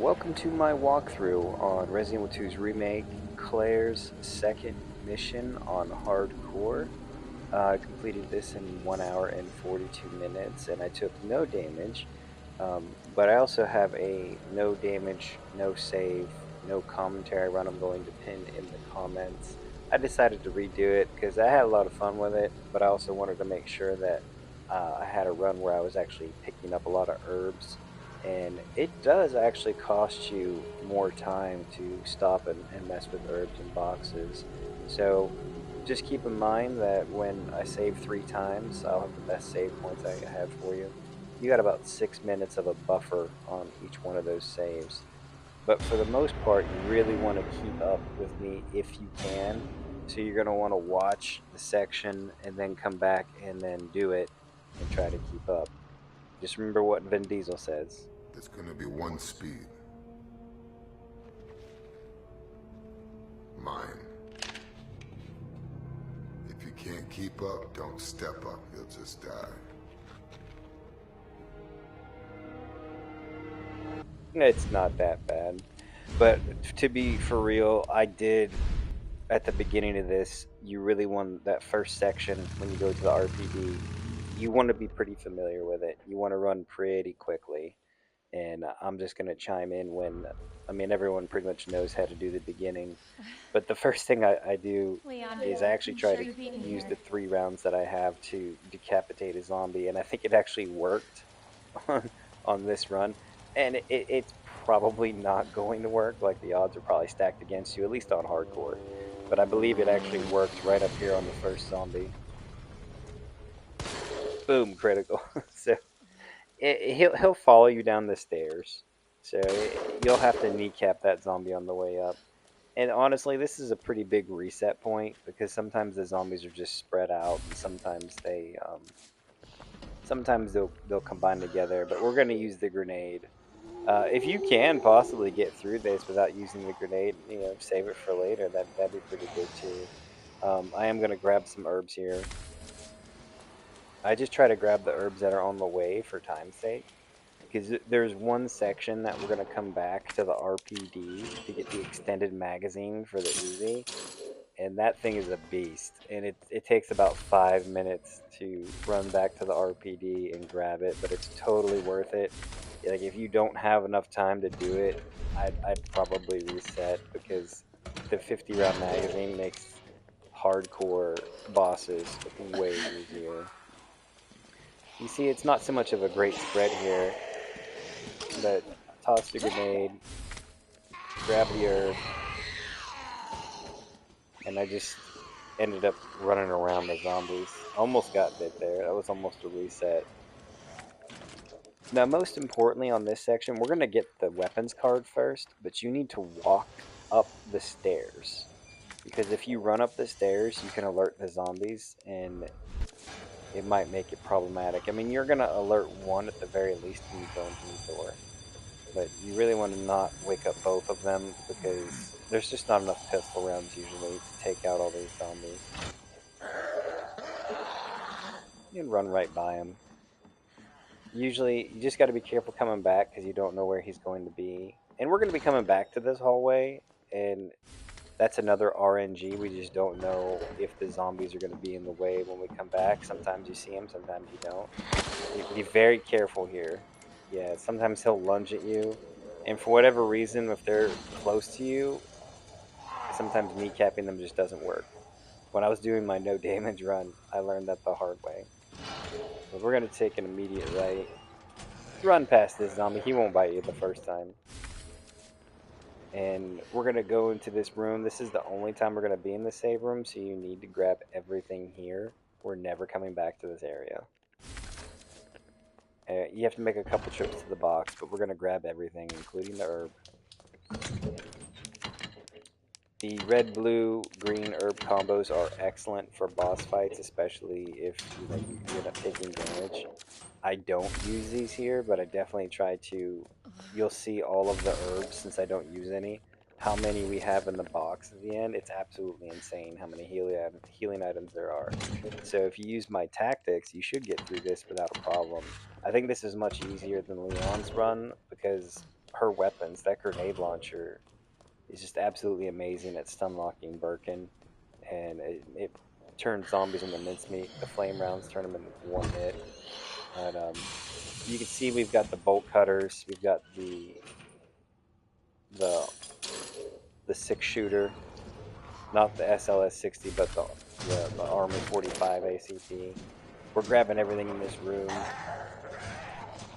Welcome to my walkthrough on Resident Evil 2's remake, Claire's second mission on hardcore. I completed this in 1 hour and 42 minutes and I took no damage, but I also have a no damage, no save, no commentary run I'm going to pin in the comments. I decided to redo it because I had a lot of fun with it, but I also wanted to make sure that I had a run where I was actually picking up a lot of herbs, and it does actually cost you more time to stop and mess with herbs and boxes. So just keep in mind that when I save 3 times, I'll have the best save points I have for you. You got about 6 minutes of a buffer on each one of those saves. But for the most part, you really want to keep up with me if you can. So you're going to want to watch the section and then come back and then do it and try to keep up. Just remember what Vin Diesel says. There's gonna be one speed. Mine. If you can't keep up, don't step up. You'll just die. It's not that bad. But to be for real, I did at the beginning of this, you really want that first section when you go to the RPD, you want to be pretty familiar with it. You want to run pretty quickly. And I'm just going to chime in when, I mean, everyone pretty much knows how to do the beginning. But the first thing I do Leon, is I actually I'm try sure to you've eaten use the here. 3 rounds that I have to decapitate a zombie. And I think it actually worked on this run. And it's probably not going to work. Like the odds are probably stacked against you, at least on hardcore. But I believe it actually worked right up here on the first zombie. Boom, critical. So he'll follow you down the stairs. So you'll have to kneecap that zombie on the way up. And honestly, this is a pretty big reset point because sometimes the zombies are just spread out, and sometimes they'll combine together. But we're gonna use the grenade. If you can possibly get through this without using the grenade, save it for later. That'd be pretty good too. I am gonna grab some herbs here. I just try to grab the herbs that are on the way for time's sake, because there's one section that we're gonna come back to the RPD to get the extended magazine for the Uzi, and that thing is a beast. And it takes about 5 minutes to run back to the RPD and grab it, but it's totally worth it. Like if you don't have enough time to do it, I'd probably reset because the 50 round magazine makes hardcore bosses way easier. You see, it's not so much of a great spread here, but toss the grenade, grab the herb, and I just ended up running around the zombies. Almost got bit there. That was almost a reset. Now, most importantly on this section, we're going to get the weapons card first, but you need to walk up the stairs. Because if you run up the stairs, you can alert the zombies, and it might make it problematic. I mean, you're going to alert one at the very least when you go into the door. But you really want to not wake up both of them because there's just not enough pistol rounds usually to take out all these zombies. You can run right by him. Usually, you just got to be careful coming back because you don't know where he's going to be. And we're going to be coming back to this hallway, and that's another RNG. We just don't know if the zombies are going to be in the way when we come back. Sometimes you see them, sometimes you don't. Be very careful here. Yeah, sometimes he'll lunge at you, and for whatever reason, if they're close to you, sometimes kneecapping them just doesn't work. When I was doing my no damage run, I learned that the hard way. But we're going to take an immediate right. Run past this zombie. He won't bite you the first time. And we're going to go into this room. This is the only time we're going to be in the save room, so you need to grab everything here. We're never coming back to this area. You have to make a couple trips to the box, but we're going to grab everything, including the herb. The red, blue, green herb combos are excellent for boss fights, especially if you end up taking damage. I don't use these here, but I definitely try to. You'll see all of the herbs since I don't use any. How many we have in the box at the end? It's absolutely insane how many healing items there are. So if you use my tactics, you should get through this without a problem. I think this is much easier than Leon's run because her weapons. That grenade launcher is just absolutely amazing at stun locking Birkin, and it turns zombies into mincemeat. The flame rounds turn them into one hit. But you can see we've got the bolt cutters, we've got the 6-shooter, not the SLS-60, but the Army 45 ACP. We're grabbing everything in this room.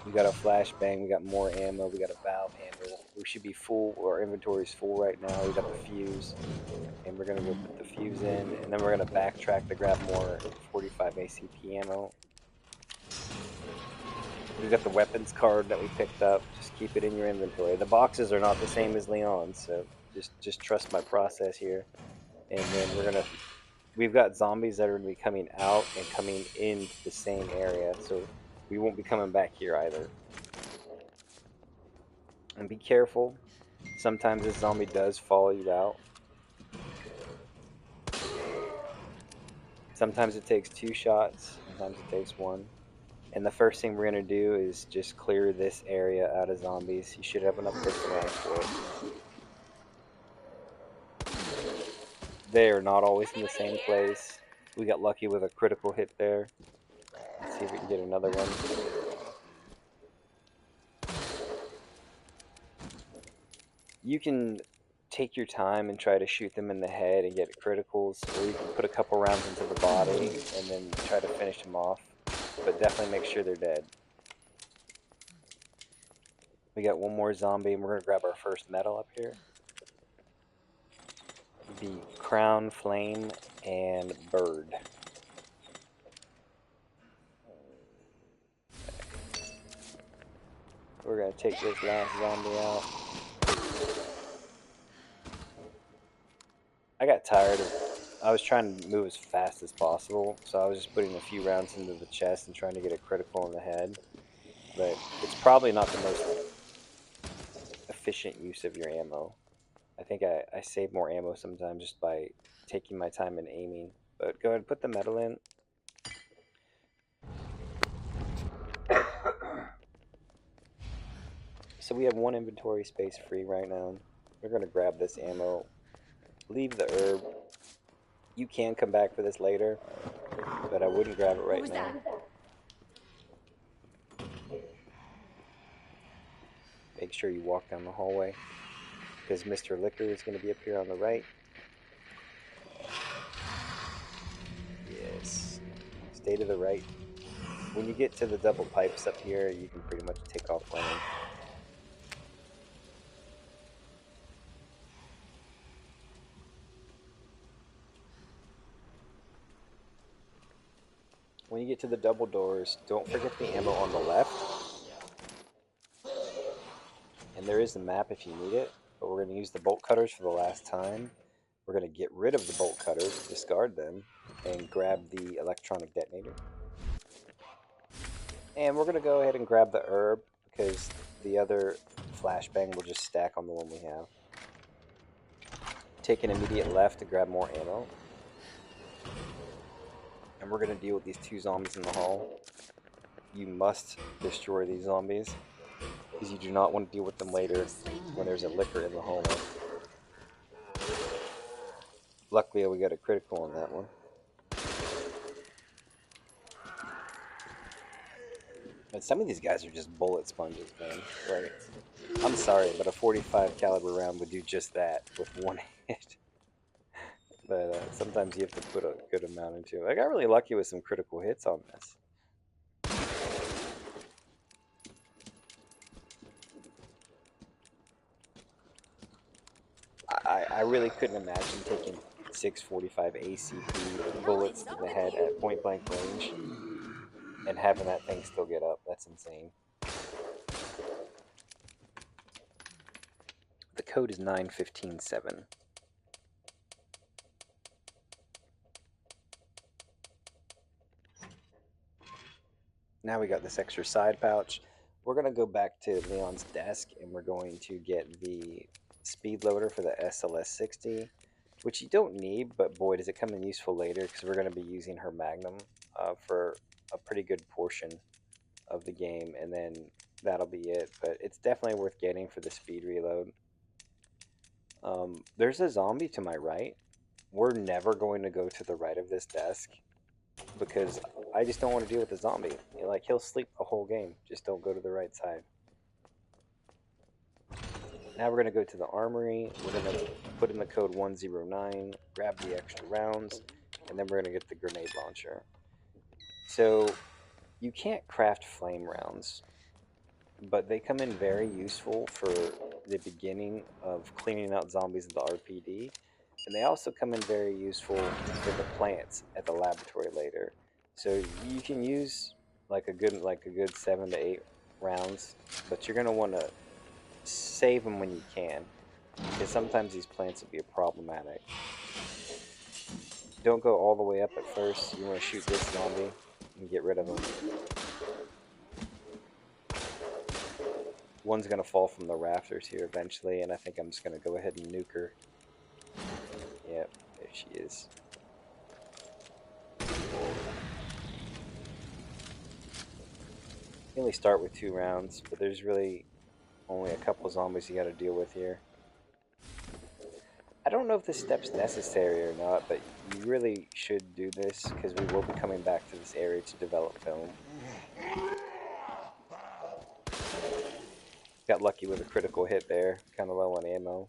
We got a flashbang, we got more ammo, we got a valve handle. We should be full, our inventory's full right now. We got the fuse, and we're gonna go put the fuse in, and then we're gonna backtrack to grab more 45 ACP ammo. We've got the weapons card that we picked up. Just keep it in your inventory. The boxes are not the same as Leon's, so just trust my process here. And then we've got zombies that are gonna be coming out and coming in the same area, so we won't be coming back here either. And be careful. Sometimes this zombie does follow you out. Sometimes it takes 2 shots, sometimes it takes 1. And the first thing we're going to do is just clear this area out of zombies. You should have enough personnel for it. They are not always in the same place. We got lucky with a critical hit there. Let's see if we can get another one. You can take your time and try to shoot them in the head and get criticals, or you can put a couple rounds into the body and then try to finish them off. But definitely make sure they're dead. We got one more zombie, and we're going to grab our first medal up here. The Crown, Flame, and Bird. We're going to take this last zombie out. I got tired of... I was trying to move as fast as possible, so I was just putting a few rounds into the chest and trying to get a critical in the head. But it's probably not the most efficient use of your ammo. I think I save more ammo sometimes just by taking my time and aiming. But go ahead and put the medal in. So we have 1 inventory space free right now. We're going to grab this ammo. Leave the herb. You can come back for this later, but I wouldn't grab it right now. Make sure you walk down the hallway, because Mr. Liquor is going to be up here on the right. Yes. Stay to the right. When you get to the double pipes up here, you can pretty much take off running. When you get to the double doors, don't forget the ammo on the left. And there is a map if you need it, but we're going to use the bolt cutters for the last time. We're going to get rid of the bolt cutters, discard them, and grab the electronic detonator. And we're going to go ahead and grab the herb, because the other flashbang will just stack on the one we have. Take an immediate left to grab more ammo. And we're going to deal with these 2 zombies in the hall. You must destroy these zombies, because you do not want to deal with them later when there's a liquor in the hallway. Luckily, we got a critical on that one. And some of these guys are just bullet sponges, man. Like, I'm sorry, but a 45 caliber round would do just that with 1 hit. But sometimes you have to put a good amount into it. I got really lucky with some critical hits on this. I really couldn't imagine taking 645 ACP bullets to the head at point blank range and having that thing still get up. That's insane. The code is 9157. Now we got this extra side pouch. We're going to go back to Leon's desk, and we're going to get the speed loader for the SLS-60, which you don't need, but boy, does it come in useful later, because we're going to be using her Magnum for a pretty good portion of the game, and then that'll be it. But it's definitely worth getting for the speed reload. There's a zombie to my right. We're never going to go to the right of this desk because I just don't want to deal with the zombie. Like, he'll sleep the whole game. Just don't go to the right side. Now we're going to go to the armory. We're going to put in the code 109, grab the extra rounds, and then we're going to get the grenade launcher. So you can't craft flame rounds, but they come in very useful for the beginning of cleaning out zombies in the RPD. And they also come in very useful for the plants at the laboratory later. So you can use like a good 7 to 8 rounds, but you're gonna want to save them when you can, because sometimes these plants will be problematic. Don't go all the way up at first. You want to shoot this zombie and get rid of him. One's gonna fall from the rafters here eventually, and I think I'm just gonna go ahead and nuke her. Yep, there she is. You only start with 2 rounds, but there's really only a couple zombies you gotta deal with here. I don't know if this step's necessary or not, but you really should do this because we will be coming back to this area to develop film. Got lucky with a critical hit there, kind of low on ammo.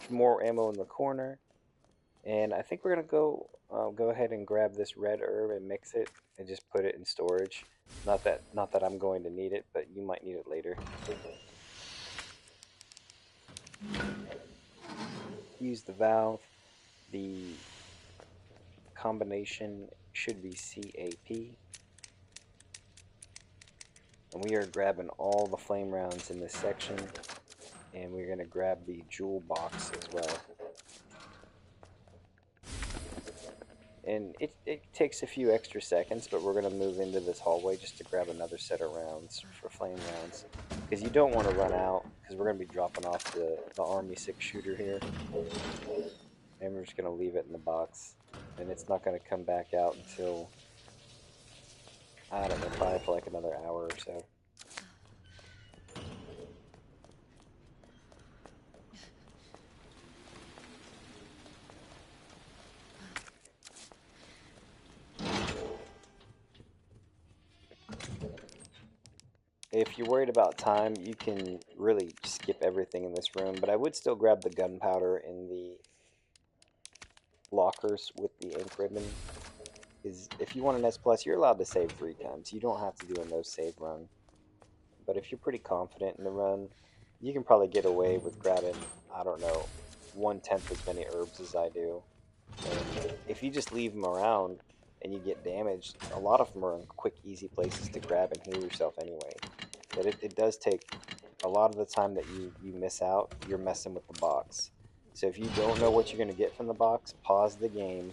More ammo in the corner, and I think we're gonna go ahead and grab this red herb and mix it and just put it in storage. Not that I'm going to need it, but you might need it later. Use the valve. The combination should be CAP. And we are grabbing all the flame rounds in this section, and we're going to grab the jewel box as well. And it takes a few extra seconds, but we're going to move into this hallway just to grab another set of rounds for flame rounds. Because you don't want to run out, because we're going to be dropping off the Army 6 shooter here. And we're just going to leave it in the box. And it's not going to come back out until, I don't know, probably for like another hour or so. If you're worried about time, you can really skip everything in this room, but I would still grab the gunpowder in the lockers with the ink ribbon. Is if you want an S+, you're allowed to save 3 times. You don't have to do a no-save run. But if you're pretty confident in the run, you can probably get away with grabbing, I don't know, 1/10 as many herbs as I do. And if you just leave them around and you get damaged, a lot of them are in quick, easy places to grab and heal yourself anyway. But it does take a lot of the time that you miss out, you're messing with the box. So if you don't know what you're going to get from the box, pause the game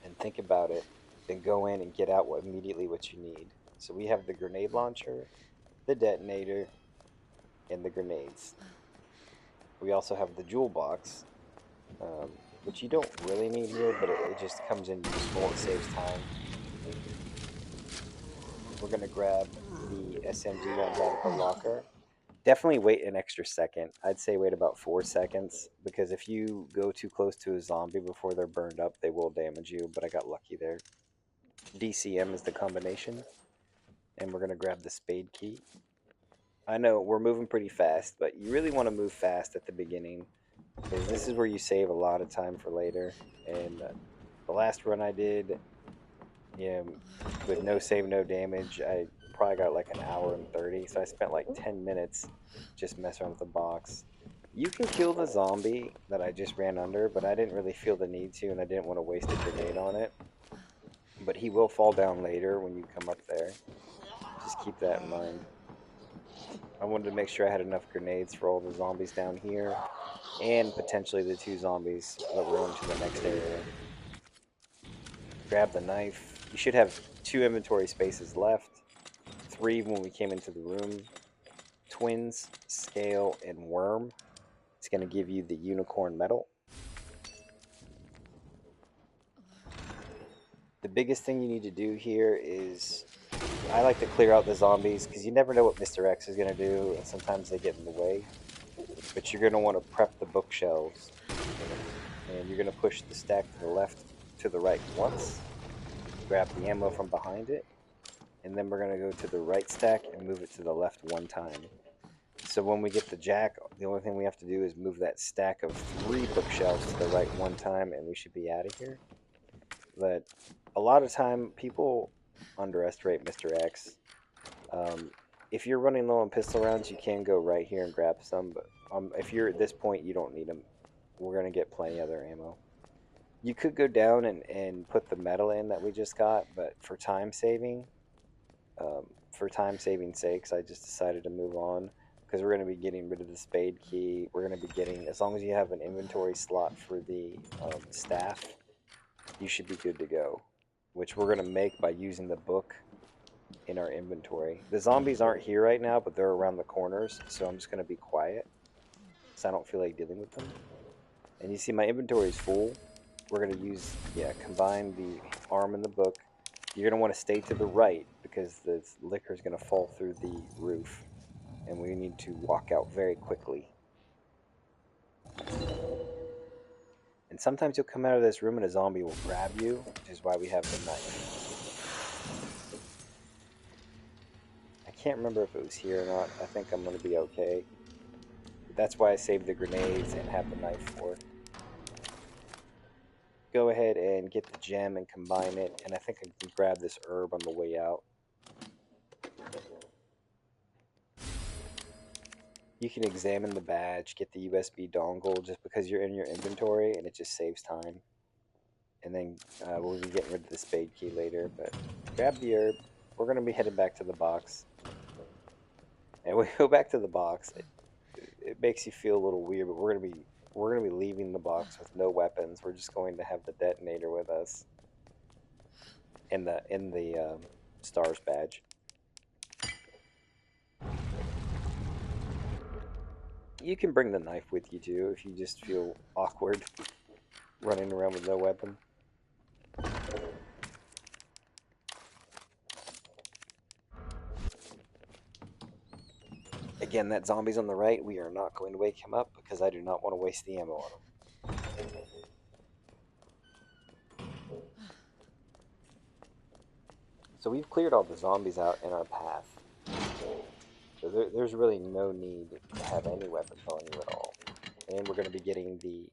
and think about it, then go in and get out immediately what you need. So we have the grenade launcher, the detonator, and the grenades. We also have the jewel box, which you don't really need here, but it just comes in useful. It saves time. We're going to grab the SMG guns out of the locker. Definitely wait an extra second. I'd say wait about 4 seconds, because if you go too close to a zombie before they're burned up, they will damage you, but I got lucky there. DCM is the combination, and we're going to grab the spade key. I know we're moving pretty fast, but you really want to move fast at the beginning, because this is where you save a lot of time for later. And the last run I did, with no save, no damage, I probably got like an hour and 30, so I spent like 10 minutes just messing around with the box. You can kill the zombie that I just ran under, but I didn't really feel the need to, and I didn't want to waste a grenade on it. But he will fall down later when you come up there. Just keep that in mind. I wanted to make sure I had enough grenades for all the zombies down here, and potentially the 2 zombies that were into the next area. Grab the knife. You should have 2 inventory spaces left. 3 when we came into the room. Twins, scale, and worm. It's going to give you the unicorn medal. The biggest thing you need to do here is I like to clear out the zombies because you never know what Mr. X is going to do, and sometimes they get in the way. But you're going to want to prep the bookshelves, and you're going to push the stack to the left, to the right once, grab the ammo from behind it, and then we're going to go to the right stack and move it to the left one time. So when we get the jack, the only thing we have to do is move that stack of 3 bookshelves to the right one time, and we should be out of here. But a lot of time, people underestimate Mr. X. If you're running low on pistol rounds, you can go right here and grab some, but if you're at this point, you don't need them. We're going to get plenty of other ammo. You could go down and put the metal in that we just got, but for time saving, sakes, I just decided to move on because we're going to be getting rid of the spade key. We're going to be getting, as long as you have an inventory slot for the staff, you should be good to go, which we're going to make by using the book in our inventory. The zombies aren't here right now, but they're around the corners, so I'm just going to be quiet so I don't feel like dealing with them. And you see my inventory is full. We're going to use, combine the arm and the book. You're going to want to stay to the right because the liquor is going to fall through the roof, and we need to walk out very quickly. And sometimes you'll come out of this room and a zombie will grab you, which is why we have the knife. I can't remember if it was here or not. I think I'm going to be okay. But that's why I saved the grenades and have the knife for. Go ahead and get the gem and combine it, and I think I can grab this herb on the way out. You can examine the badge, get the USB dongle just because you're in your inventory, and it just saves time. And then we'll be getting rid of the spade key later, but grab the herb. We're going to be headed back to the box. And when we go back to the box, it makes you feel a little weird, but we're going to be leaving the box with no weapons. We're just going to have the detonator with us in the STARS badge. You can bring the knife with you too if you just feel awkward running around with no weapon. Again, that zombie's on the right. We are not going to wake him up because I do not want to waste the ammo on him. So we've cleared all the zombies out in our path. So there's really no need to have any weapons on you at all. And we're going to be getting the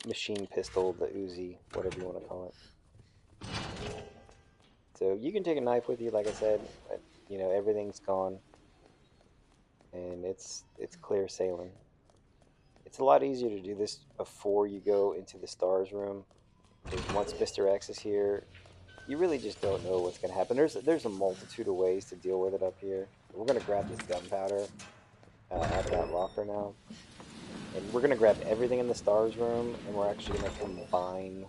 machine pistol, the Uzi, whatever you want to call it. So you can take a knife with you, like I said, but everything's gone. And it's clear sailing. It's a lot easier to do this before you go into the STARS room. Because once Mr. X is here, you really just don't know what's going to happen. There's a multitude of ways to deal with it up here. We're going to grab this gunpowder out of that locker now. And we're going to grab everything in the STARS room, and we're actually going to combine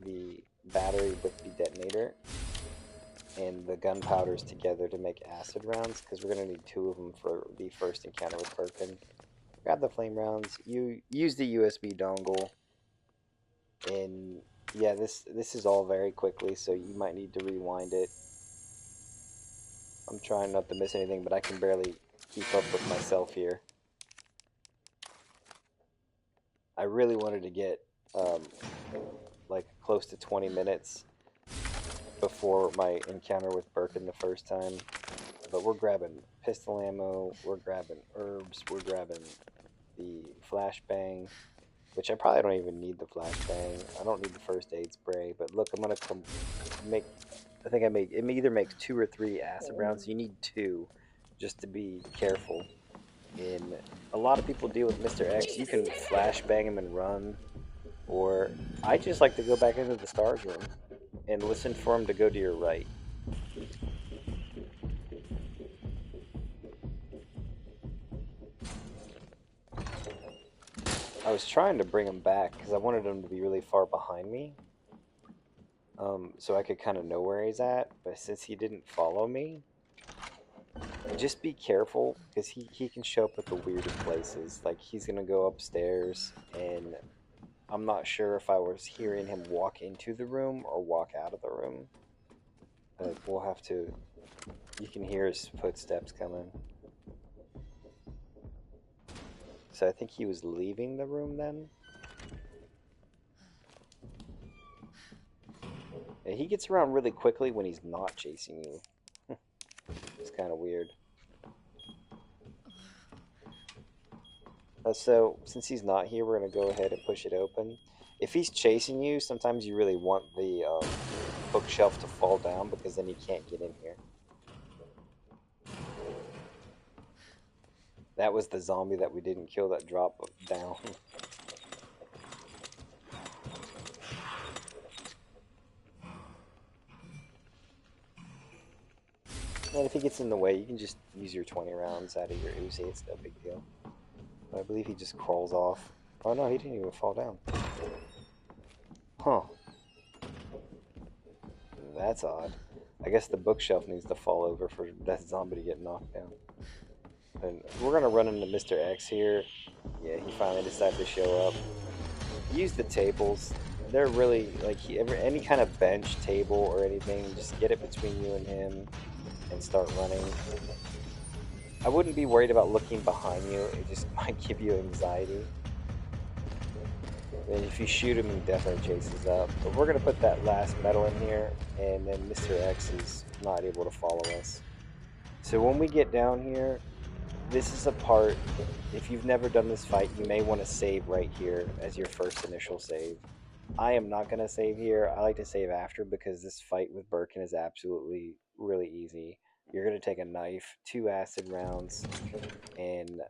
the battery with the detonator and the gunpowders together to make acid rounds, because we're going to need 2 of them for the first encounter with Birkin. Grab the flame rounds. You use the USB dongle, and yeah, this is all very quickly, so you might need to rewind it. I'm trying not to miss anything, but I can barely keep up with myself here. I really wanted to get like close to 20 minutes before my encounter with Birkin the first time, but we're grabbing pistol ammo, we're grabbing herbs, we're grabbing the flashbang, which I probably don't even need the flashbang. I don't need the first aid spray, but look, I'm gonna make. I think it either makes 2 or 3 acid rounds. You need 2 just to be careful. And a lot of people deal with Mr. X. You can flashbang him and run, or I just like to go back into the STARS room and listen for him to go to your right. I was trying to bring him back because I wanted him to be really far behind me, so I could kind of know where he's at, but since he didn't follow me, just be careful because he can show up at the weirdest places. Like, he's gonna go upstairs, and I'm not sure if I was hearing him walk into the room or walk out of the room. But we'll have to... You can hear his footsteps coming. So I think he was leaving the room then? Yeah, he gets around really quickly when he's not chasing you. It's kind of weird. So, since he's not here, we're going to go ahead and push it open. If he's chasing you, sometimes you really want the bookshelf to fall down because then he can't get in here. That was the zombie that we didn't kill that dropped down. And if he gets in the way, you can just use your 20 rounds out of your Uzi. It's no big deal. But I believe he just crawls off. Oh no, he didn't even fall down. Huh. That's odd. I guess the bookshelf needs to fall over for that zombie to get knocked down. And we're gonna run into Mr. X here. Yeah, he finally decided to show up. Use the tables. They're really like any kind of bench, table, or anything. Just get it between you and him, and start running. I wouldn't be worried about looking behind you. It just might give you anxiety. And if you shoot him, he definitely chases up. But we're gonna put that last medal in here, and then Mr. X is not able to follow us. So when we get down here, this is a part, if you've never done this fight, you may want to save right here as your first initial save. I am not going to save here. I like to save after because this fight with Birkin is absolutely really easy. You're going to take a knife, 2 acid rounds, and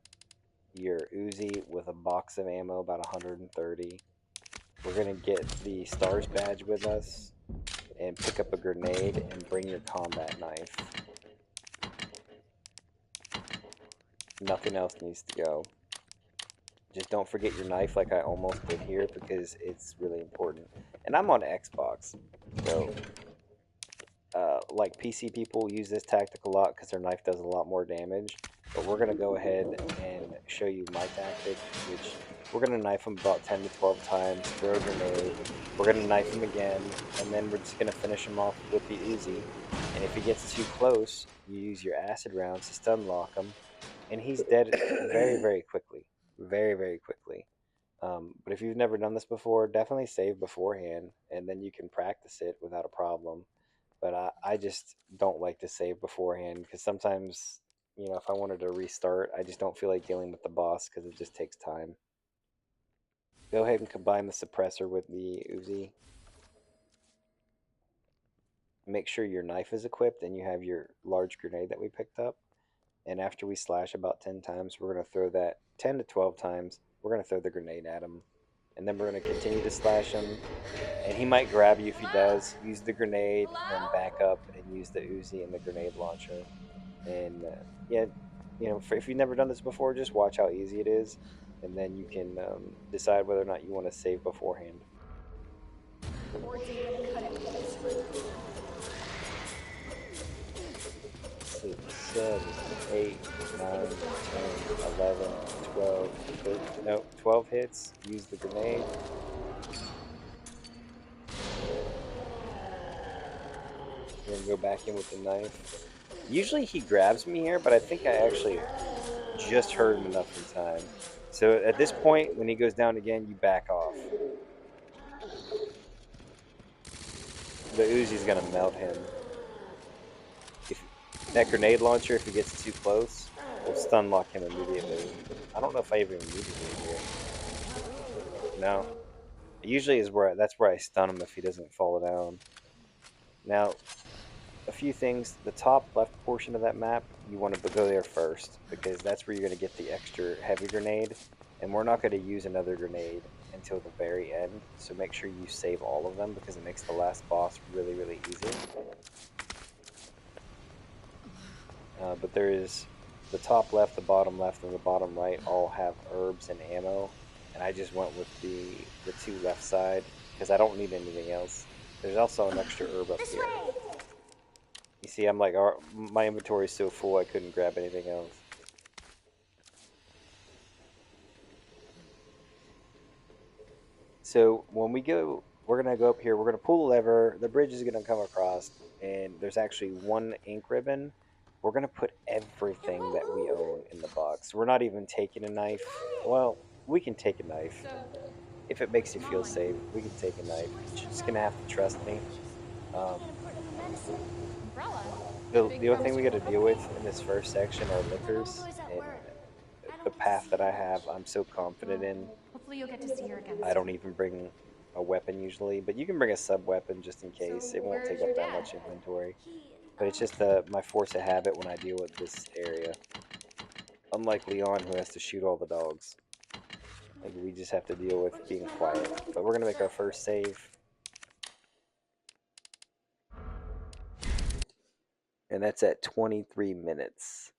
your Uzi with a box of ammo, about 130. We're going to get the STARS badge with us and pick up a grenade and bring your combat knife. Nothing else needs to go. Just don't forget your knife like I almost did here because it's really important. And I'm on Xbox, so like PC people use this tactic a lot because their knife does a lot more damage. But we're going to go ahead and show you my tactic, which we're going to knife him about 10 to 12 times, throw a grenade, we're going to knife him again, and then we're just going to finish him off with the Uzi. And if he gets too close, you use your acid rounds to stun lock him, and he's dead very, very quickly. Very, very quickly. But if you've never done this before, definitely save beforehand, and then you can practice it without a problem. But I just don't like to save beforehand because sometimes, you know, if I wanted to restart, I just don't feel like dealing with the boss because it just takes time. Go ahead and combine the suppressor with the Uzi. Make sure your knife is equipped and you have your large grenade that we picked up. And after we slash about 10 times, we're going to throw that 10 to 12 times. We're going to throw the grenade at him. And then we're going to continue to slash him. And he might grab you if he does. Use the grenade, and then back up and use the Uzi and the grenade launcher. And yeah, you know, if you've never done this before, just watch how easy it is. And then you can decide whether or not you want to save beforehand. 6, 7, 8, 9, 10, 11, 12, 13, no, 12 hits. Use the grenade. Then go back in with the knife. Usually he grabs me here, but I think I actually just heard him enough in time. So at this point, when he goes down again, you back off. The Uzi's gonna melt him. If that grenade launcher, if he gets too close, will stun lock him immediately. I don't know if I even needed it here. No. Usually that's where I stun him if he doesn't fall down. Now, a few things. The top left portion of that map, you want to go there first because that's where you're going to get the extra heavy grenade, and we're not going to use another grenade until the very end, so make sure you save all of them because it makes the last boss really, really easy. But there is the top left, the bottom left, and the bottom right all have herbs and ammo, and I just went with the 2 left side because I don't need anything else. There's also an extra herb up here. You see, I'm like, my inventory is so full I couldn't grab anything else. So when we go we're gonna go up here. We're gonna pull the lever. The bridge is gonna come across, and there's actually one ink ribbon. We're gonna put everything that we own in the box. We're not even taking a knife. Well, we can take a knife if it makes you feel safe. We can take a knife. You're just gonna have to trust me. Um, the only thing we got to deal with in this first section are liquors, and the path that I have, I'm so confident in. Hopefully you'll get to see her again. I don't even bring a weapon usually, but you can bring a sub weapon just in case. It won't take up that much inventory. But it's just my force of habit when I deal with this area. Unlike Leon, who has to shoot all the dogs. Like, we just have to deal with being quiet. But we're gonna make our first save. And that's at 23 minutes.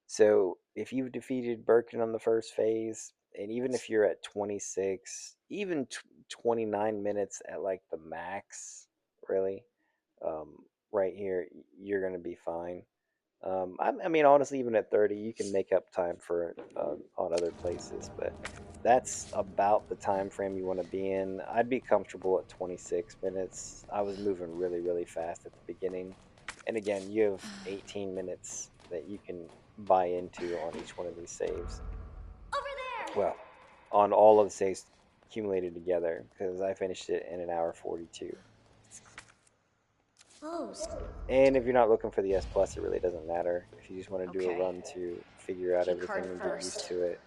So if you've defeated Birkin on the first phase, and even if you're at 26, even 29 minutes at like the max, really, right here, you're going to be fine. I mean, honestly, even at 30, you can make up time for on other places, but that's about the time frame you want to be in. I'd be comfortable at 26 minutes. I was moving really, really fast at the beginning. And again, you have 18 minutes that you can buy into on each one of these saves. Over there! Well, on all of the saves accumulated together, because I finished it in an hour 42. And if you're not looking for the S plus, it really doesn't matter. If you just want to do a run to figure out everything and get used to it,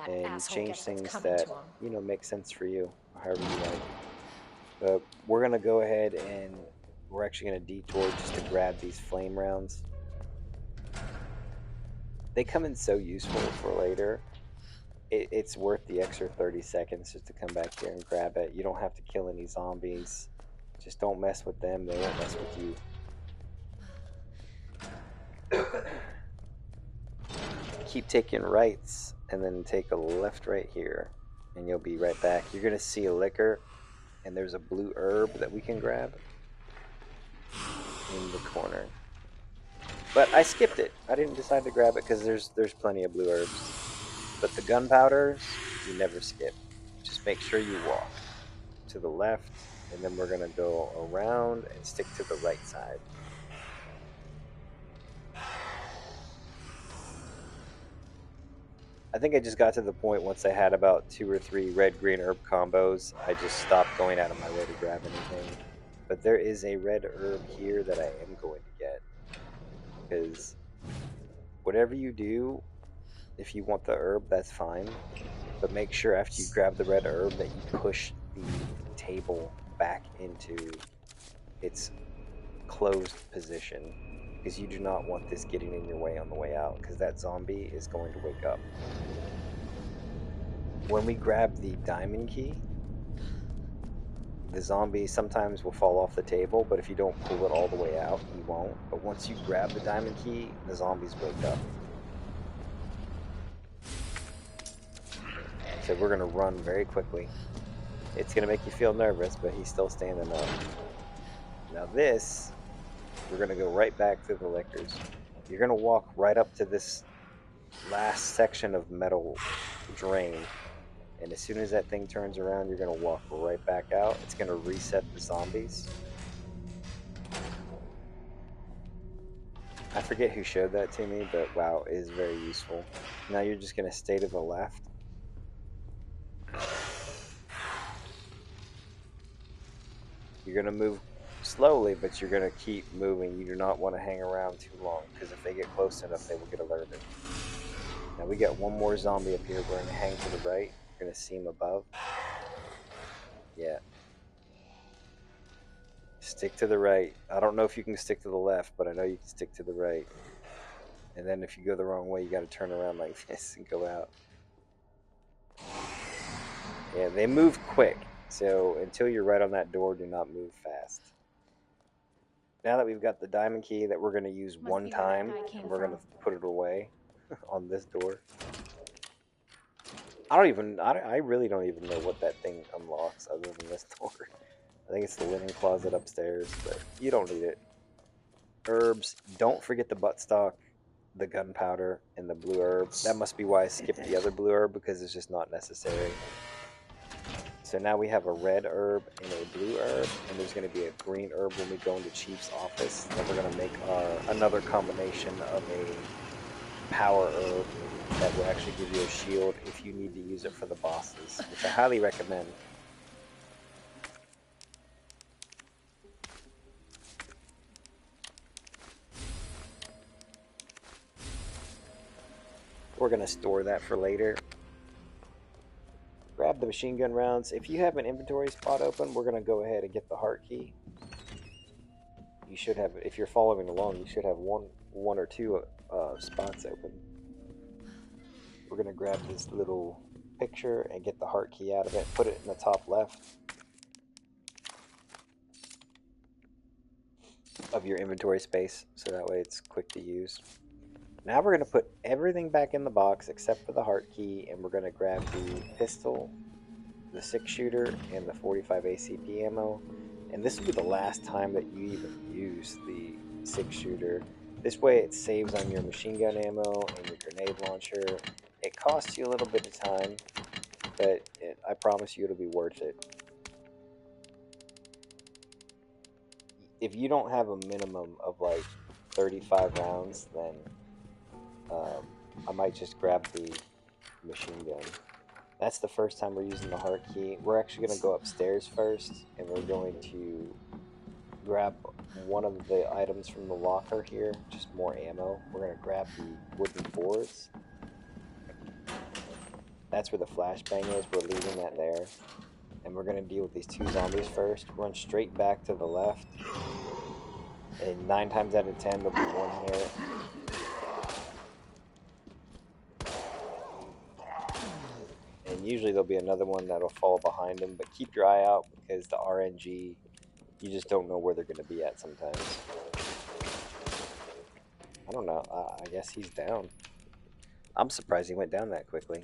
and change things that make sense for you, however you like. But we're gonna go ahead and we're actually gonna detour just to grab these flame rounds. They come in so useful for later. It's worth the extra 30 seconds just to come back here and grab it. You don't have to kill any zombies. Just don't mess with them. They won't mess with you. Keep taking rights and then take a left right here and you'll be right back. You're gonna see a liquor and there's a blue herb that we can grab in the corner. But I skipped it. I didn't decide to grab it because there's plenty of blue herbs. But the gunpowder, you never skip. Just make sure you walk to the left, and then we're gonna go around and stick to the right side. I think I just got to the point once I had about 2 or 3 red-green herb combos, I just stopped going out of my way to grab anything. But there is a red herb here that I am going to get. Because whatever you do, if you want the herb, that's fine. But make sure after you grab the red herb that you push the table back into its closed position. Because you do not want this getting in your way on the way out. Because that zombie is going to wake up. When we grab the diamond key, the zombie sometimes will fall off the table, but if you don't pull it all the way out, he won't. But once you grab the diamond key, the zombies wake up. So we're going to run very quickly. It's going to make you feel nervous, but he's still standing up. Now this, we're going to go right back through the liquors. You're going to walk right up to this last section of metal drain. And as soon as that thing turns around, you're going to walk right back out. It's going to reset the zombies. I forget who showed that to me, but wow, it is very useful. Now you're just going to stay to the left. You're going to move slowly, but you're going to keep moving. You do not want to hang around too long, because if they get close enough, they will get alerted. Now we got one more zombie up here. We're going to hang to the right. You're going to see him above. Yeah. Stick to the right. I don't know if you can stick to the left, but I know you can stick to the right. And then if you go the wrong way, you got to turn around like this and go out. Yeah, they move quick. So until you're right on that door, do not move fast. Now that we've got the diamond key that we're going to use one time, and we're going to put it away on this door. I really don't even know what that thing unlocks other than this door. I think it's the linen closet upstairs, but you don't need it. Herbs, don't forget the buttstock, the gunpowder, and the blue herb. That must be why I skipped the other blue herb, because it's just not necessary. So now we have a red herb and a blue herb, and there's going to be a green herb when we go into Chief's office. Then we're going to make another combination of a power herb that will actually give you a shield if you need to use it for the bosses, which I highly recommend. We're going to store that for later. Grab the machine gun rounds. If you have an inventory spot open, we're going to go ahead and get the heart key. You should have, if you're following along, you should have one or two spots open. We're going to grab this little picture and get the heart key out of it. Put it in the top left of your inventory space, so that way it's quick to use. Now we're going to put everything back in the box except for the heart key, and we're going to grab the pistol, the 6-shooter, and the 45 ACP ammo. And this will be the last time that you even use the 6-shooter. This way it saves on your machine gun ammo and your grenade launcher. It costs you a little bit of time, but I promise you it'll be worth it. If you don't have a minimum of like 35 rounds, then I might just grab the machine gun. That's the first time we're using the heart key. We're actually going to go upstairs first, and we're going to grab one of the items from the locker here, just more ammo. We're going to grab the wooden boards. That's where the flashbang is. We're leaving that there. And we're going to deal with these 2 zombies first. Run straight back to the left. And 9 times out of 10, there'll be one here. And usually there'll be another one that'll fall behind them, but keep your eye out because the RNG, you just don't know where they're going to be at sometimes. I don't know. I guess he's down. I'm surprised he went down that quickly.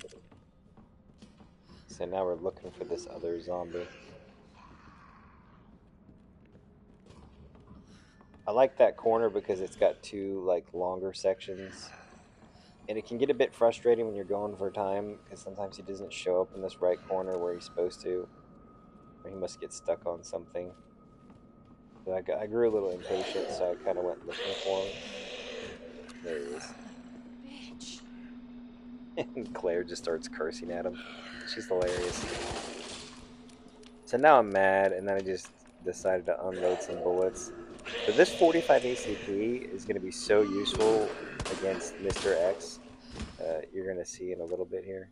So now we're looking for this other zombie. I like that corner because it's got 2 like longer sections. And it can get a bit frustrating when you're going for time, because sometimes he doesn't show up in this right corner where he's supposed to. Or he must get stuck on something. But I grew a little impatient, so I kind of went looking for him. There he is. Bitch. And Claire just starts cursing at him. She's hilarious. So now I'm mad, and then I just decided to unload some bullets. But this 45 ACP is going to be so useful against Mr. X. You're going to see in a little bit here.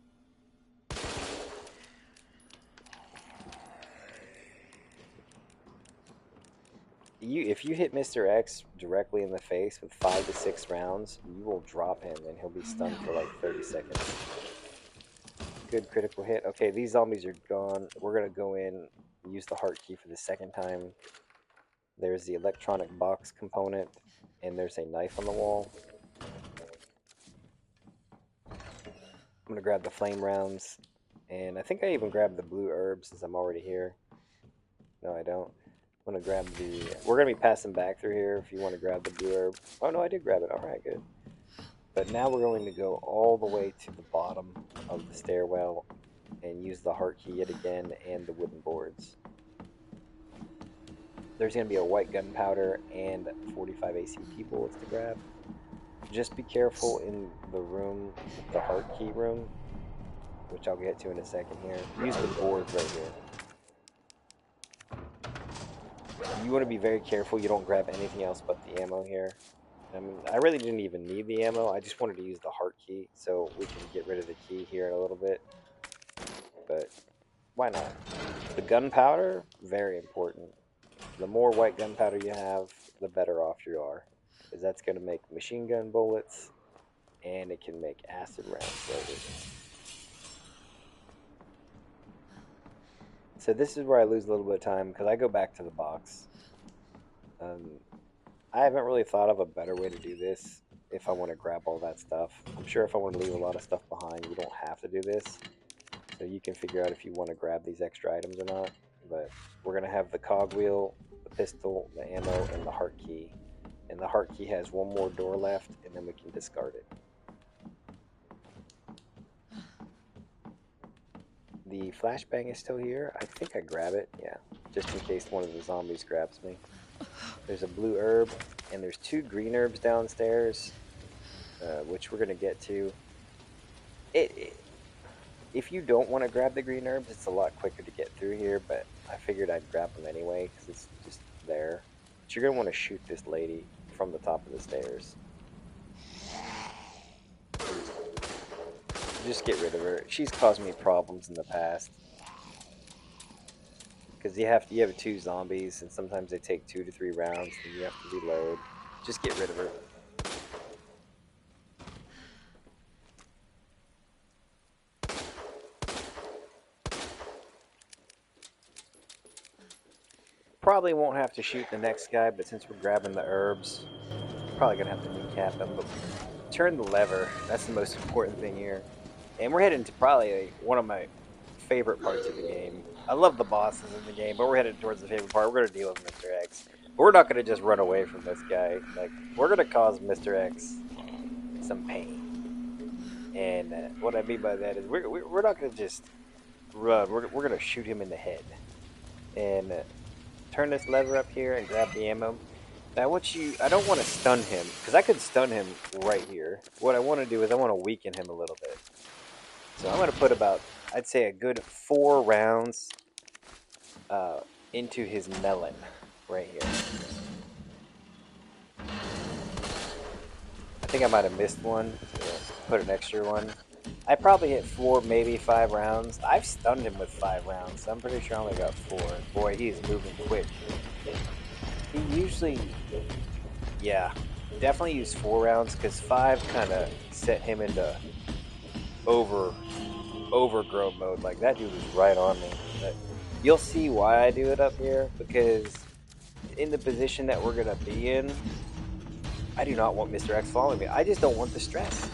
If you hit Mr. X directly in the face with 5 to 6 rounds, you will drop him and he'll be stunned for like 30 seconds. Good critical hit. Okay, these zombies are gone. We're going to go in, use the heart key for the second time. There's the electronic box component, and there's a knife on the wall. I'm going to grab the flame rounds, and I think I even grabbed the blue herbs since I'm already here. No, I don't. I'm going to grab the... We're going to be passing back through here if you want to grab the blue herb. Oh, no, I did grab it. All right, good. But now we're going to go all the way to the bottom of the stairwell and use the heart key yet again and the wooden boards. There's going to be a white gunpowder and 45 ACP bullets to grab. Just be careful in the room, the heart key room, which I'll get to in a second here. Use the boards right here. You want to be very careful you don't grab anything else but the ammo here. I mean, I really didn't even need the ammo. I just wanted to use the heart key so we can get rid of the key here in a little bit. But why not? The gunpowder, very important. The more white gunpowder you have, the better off you are. Because that's going to make machine gun bullets, and it can make acid rounds later. So this is where I lose a little bit of time, because I go back to the box. I haven't really thought of a better way to do this if I want to grab all that stuff. I'm sure if I want to leave a lot of stuff behind, you don't have to do this. So you can figure out if you want to grab these extra items or not. But we're going to have the cogwheel, the pistol, the ammo, and the heart key. And the heart key has one more door left, and then we can discard it. The flashbang is still here. I think I grab it. Yeah, just in case one of the zombies grabs me. There's a blue herb, and there's 2 green herbs downstairs, which we're gonna get to. If you don't want to grab the green herbs, it's a lot quicker to get through here, but I figured I'd grab them anyway because it's just there. But you're going to want to shoot this lady from the top of the stairs. Just get rid of her. She's caused me problems in the past. Because you have 2 zombies, and sometimes they take 2 to 3 rounds, and you have to reload. Just get rid of her. Probably won't have to shoot the next guy, but since we're grabbing the herbs, probably gonna have to kneecap him. But turn the lever. That's the most important thing here. And we're heading to probably one of my favorite parts of the game. I love the bosses in the game, but we're headed towards the favorite part. We're gonna deal with Mr. X. But we're not gonna just run away from this guy. Like, we're gonna cause Mr. X some pain. And what I mean by that is we're not gonna just run. We're gonna shoot him in the head. And turn this lever up here and grab the ammo. Now I don't want to stun him, because I could stun him right here. What I want to do is I want to weaken him a little bit. So I'm going to put about, I'd say a good 4 rounds into his melon right here. I think I might have missed one, so put an extra one. I probably hit 4, maybe 5 rounds. I've stunned him with 5 rounds, so I'm pretty sure I only got 4. Boy, he is moving quick. He usually, yeah, definitely use 4 rounds, because 5 kind of set him into overgrown mode. Like, that dude was right on me. But you'll see why I do it up here, because in the position that we're going to be in, I do not want Mr. X following me. I just don't want the stress.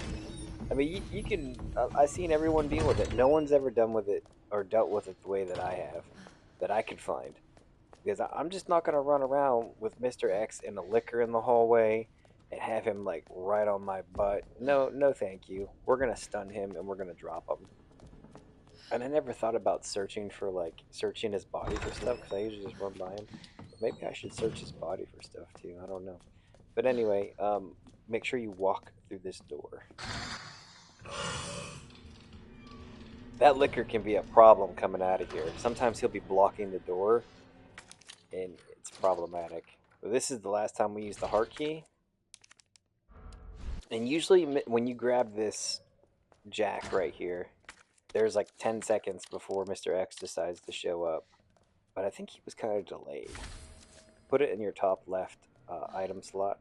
I mean, you can. I've seen everyone deal with it. No one's ever done with it or dealt with it the way that I have, that I could find. Because I'm just not gonna run around with Mr. X and the liquor in the hallway and have him like right on my butt. No, no, thank you. We're gonna stun him and we're gonna drop him. And I never thought about searching his body for stuff, because I usually just run by him. But maybe I should search his body for stuff too. I don't know. But anyway, make sure you walk through this door. That liquor can be a problem coming out of here. Sometimes he'll be blocking the door, and it's problematic. But this is the last time we use the heart key. And usually when you grab this jack right here, there's like 10 seconds before Mr. X decides to show up. But I think he was kind of delayed. Put it in your top left item slot.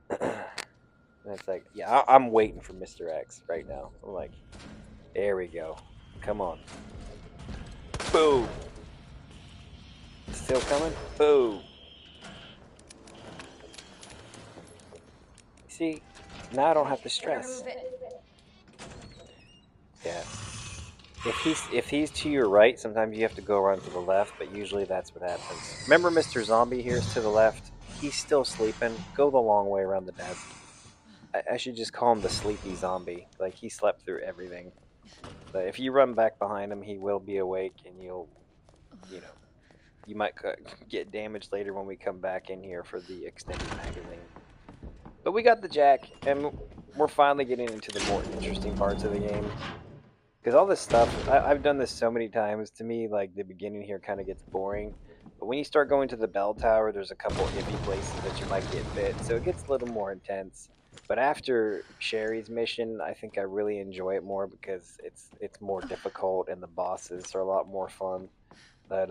And it's like, yeah, I'm waiting for Mr. X right now. I'm like, there we go. Come on. Boom. Still coming? Boom. See, now I don't have to stress. Yeah. If he's to your right, sometimes you have to go around to the left, but usually that's what happens. Remember Mr. Zombie here is to the left? He's still sleeping. Go the long way around the desk. I should just call him the sleepy zombie. Like, he slept through everything. But if you run back behind him, he will be awake, and you might get damaged later when we come back in here for the extended magazine. But we got the jack, and we're finally getting into the more interesting parts of the game. Because all this stuff, I've done this so many times. To me, like, the beginning here kind of gets boring. But when you start going to the bell tower, there's a couple iffy places that you might get bit, so it gets a little more intense. But after Sherry's mission, I think I really enjoy it more, because it's more difficult and the bosses are a lot more fun. But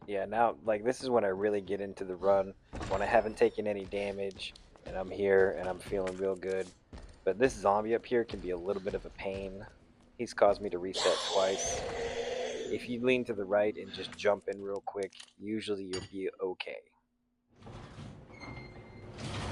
yeah, now, like, this is when I really get into the run, when I haven't taken any damage and I'm here and I'm feeling real good. But this zombie up here can be a little bit of a pain. He's caused me to reset twice. If you lean to the right and just jump in real quick, usually you'll be okay.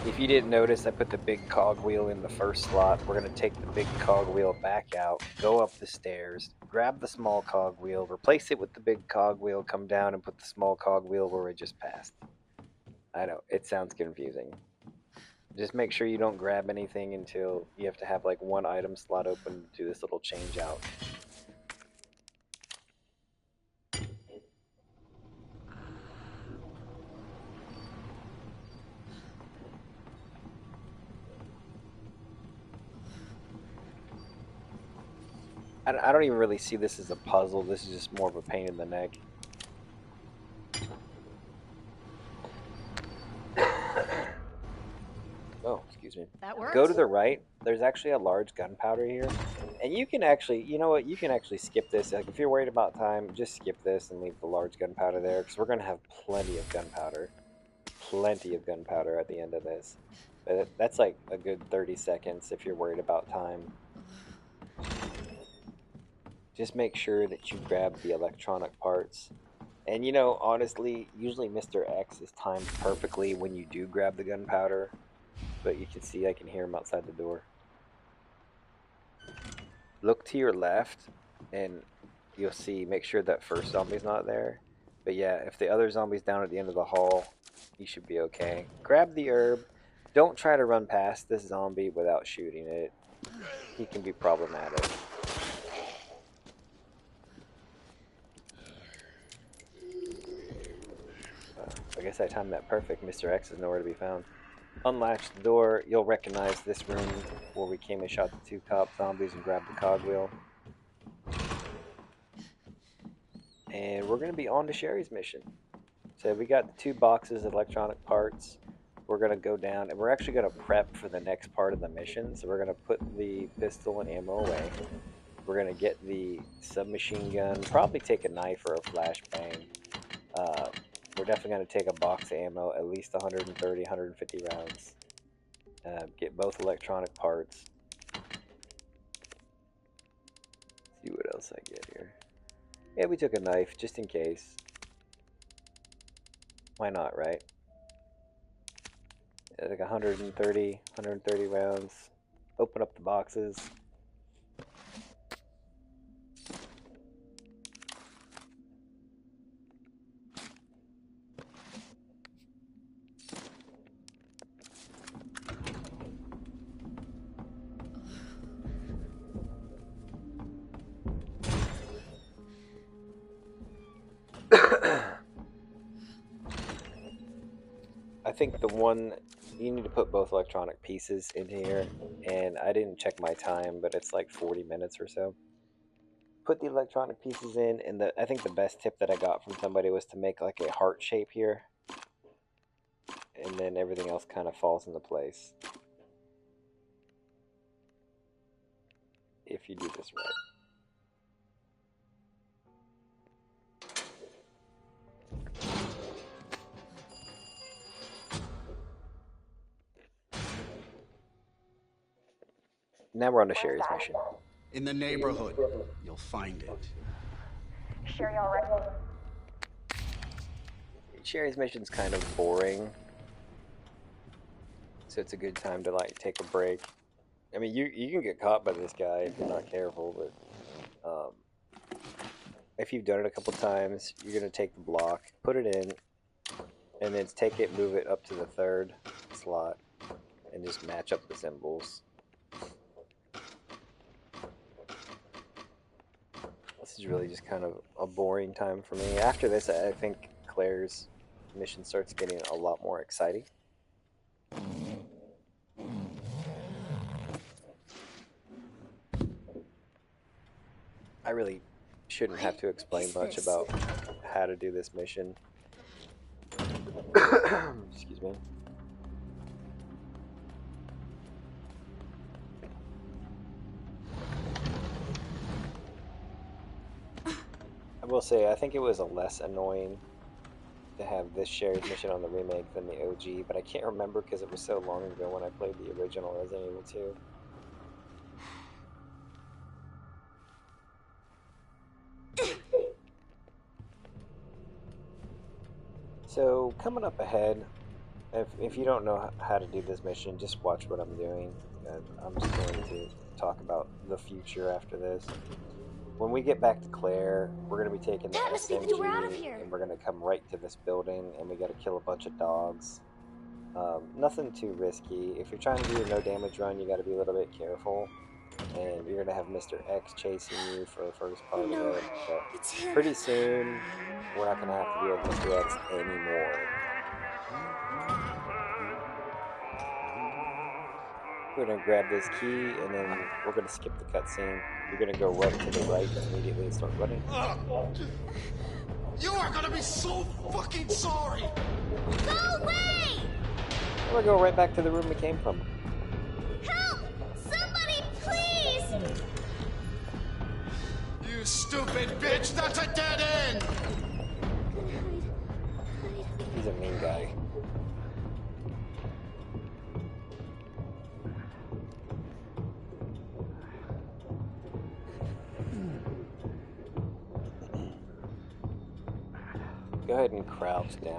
If you didn't notice, I put the big cogwheel in the first slot. We're going to take the big cogwheel back out, go up the stairs, grab the small cogwheel, replace it with the big cogwheel, come down and put the small cogwheel where we just passed. I know, it sounds confusing. Just make sure you don't grab anything until you have to have like one item slot open to do this little change out. I don't even really see this as a puzzle. This is just more of a pain in the neck. Oh, excuse me. That works. Go to the right. There's actually a large gunpowder here. And you can actually, you know what, you can actually skip this. Like, if you're worried about time, just skip this and leave the large gunpowder there, because we're going to have plenty of gunpowder. Plenty of gunpowder at the end of this. But that's like a good 30 seconds if you're worried about time. Just make sure that you grab the electronic parts. And you know, honestly, usually Mr. X is timed perfectly when you do grab the gunpowder. But you can see I can hear him outside the door. Look to your left, and you'll see, make sure that first zombie's not there. But yeah, if the other zombie's down at the end of the hall, you should be okay. Grab the herb. Don't try to run past this zombie without shooting it. He can be problematic. I guess I timed that perfect. Mr. X is nowhere to be found. Unlatch the door. You'll recognize this room where we came and shot the 2 cop zombies and grabbed the cogwheel. And we're going to be on to Sherry's mission. So we got the 2 boxes of electronic parts. We're going to go down, and we're actually going to prep for the next part of the mission. So we're going to put the pistol and ammo away. We're going to get the submachine gun, probably take a knife or a flashbang. We're definitely going to take a box of ammo, at least 130, 150 rounds. Get both electronic parts. See what else I get here. Yeah, we took a knife, just in case. Why not, right? Like 130 rounds. Open up the boxes. I think the one, you need to put both electronic pieces in here, and I didn't check my time, but it's like 40 minutes or so. Put the electronic pieces in, and I think the best tip that I got from somebody was to make like a heart shape here, and then everything else kind of falls into place. If you do this right. Now we're on to Sherry's mission. In the neighborhood, you'll find it. Sherry, all right? Sherry's mission's kind of boring, so it's a good time to like take a break. I mean, you can get caught by this guy if you're not careful, but if you've done it a couple times, you're gonna take the block, put it in, and then take it, move it up to the 3rd slot, and just match up the symbols. This is really just kind of a boring time for me. After this, I think Claire's mission starts getting a lot more exciting. I really shouldn't have to explain much about how to do this mission. Excuse me. I will say, I think it was a less annoying to have this Sherry's mission on the remake than the OG, but I can't remember because it was so long ago when I played the original Resident Evil 2. So, coming up ahead, if you don't know how to do this mission, just watch what I'm doing. I'm just going to talk about the future after this. When we get back to Claire, we're going to be taking the SMG, and we're going to come right to this building, and we got to kill a bunch of dogs. Nothing too risky. If you're trying to do a no damage run, you got to be a little bit careful. And you're going to have Mr. X chasing you for the first part of it. But pretty soon, we're not going to have to deal with Mr. X anymore. We're gonna grab this key, and then we're gonna skip the cutscene. You're gonna go run to the right immediately and start running. You are gonna be so fucking sorry! Go away! We're gonna go right back to the room we came from. Help! Somebody, please! You stupid bitch! That's a dead end! He's a mean guy. Go ahead and crouch down.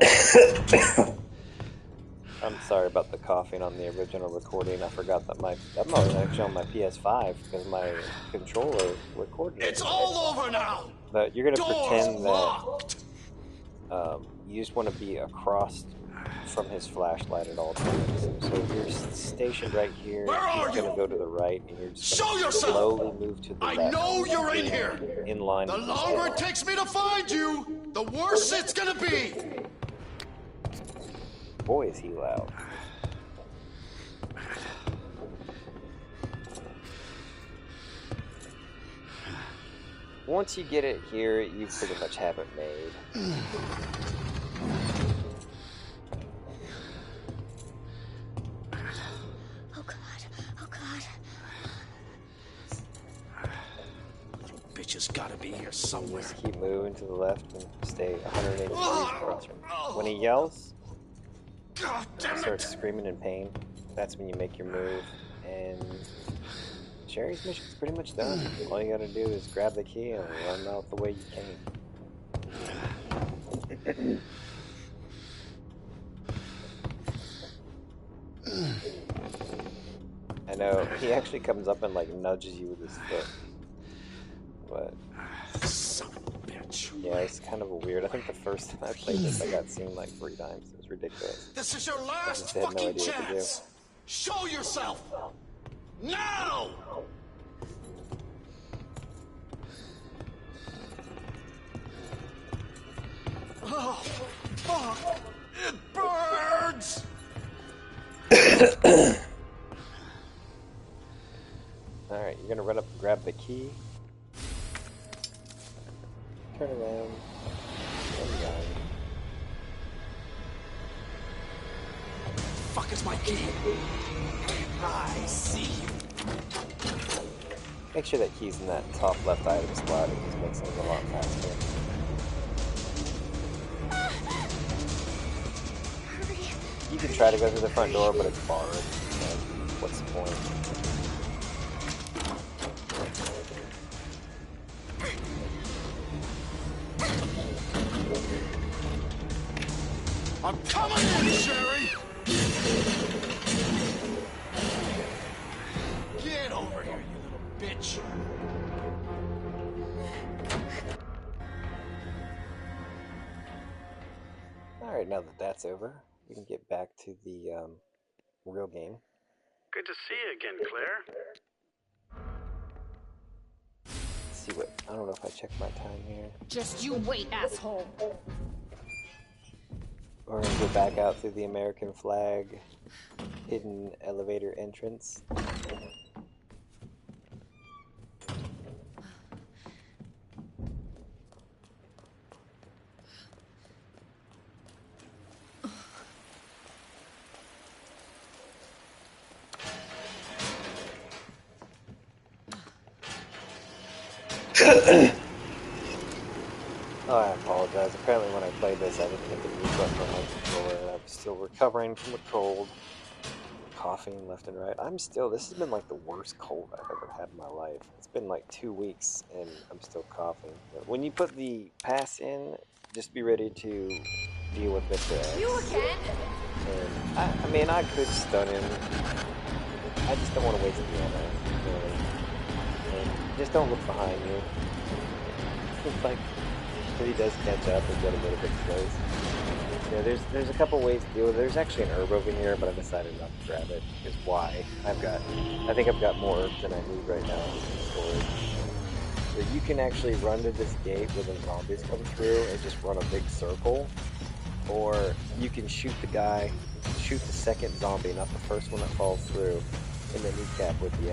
I'm sorry about the coughing on the original recording. I forgot that I'm not actually on my PS5 because my controller recorded it. It's all over now! But you're gonna Doors pretend locked! that you just want to be across from his flashlight at all times. So if you're stationed right here, Where are he's gonna you? go to the right, and you're just Show gonna yourself! slowly move to the I left. know you're in here! In line. The with his longer head. it takes me to find you, the worse it's gonna be! Boy, is he loud. Once you get it here, you pretty much have it made. Oh god, oh god. Little bitch has gotta be here somewhere. Just keep moving to the left and stay 180 degrees across from him. When he yells, God damn he it! starts screaming in pain. That's when you make your move. And Sherry's mission's pretty much done. All you gotta do is grab the key and run out the way you came. I know, he actually comes up and like nudges you with his foot. But Son of a bitch. yeah, it's kind of a weird. I think the first time I played this, I got seen like 3 times. It was ridiculous. This is your last just had no fucking idea what to do. chance! Show yourself! Now! Oh, fuck! It burns! Alright, you're gonna run up and grab the key. Turn around. And run. Fuck is my key? I see you. Make sure that key's in that top left item slot. It just makes things a lot faster. You can try to go through the front door, but it's barred. So what's the point? I'm coming in, Sherry! Get over here, you little bitch! Alright, now that that's over, we can get back to the real game. Good to see you again, Claire. Let's see what. I don't know if I checked my time here. Just you wait, asshole. We're gonna go back out through the American flag hidden elevator entrance. Oh, I apologize. Apparently when I played this, I didn't hit the mute button on my controller. I'm still recovering from a cold. Coughing left and right. This has been like the worst cold I've ever had in my life. It's been like 2 weeks and I'm still coughing. But when you put the pass in, just be ready to deal with Mr. X. You again? And I mean, I could stun him. I just don't want to waste the ammo, really. And just don't look behind you. It's like, if he does catch up and get a little bit close. Yeah, there's a couple ways to deal with it. There's actually an herb over here, but I decided not to grab it. Because why? I think I've got more herbs than I need right now in storage. So you can actually run to this gate where the zombies come through and just run a big circle. Or you can shoot the guy, shoot the second zombie, not the first one that falls through. in the kneecap with the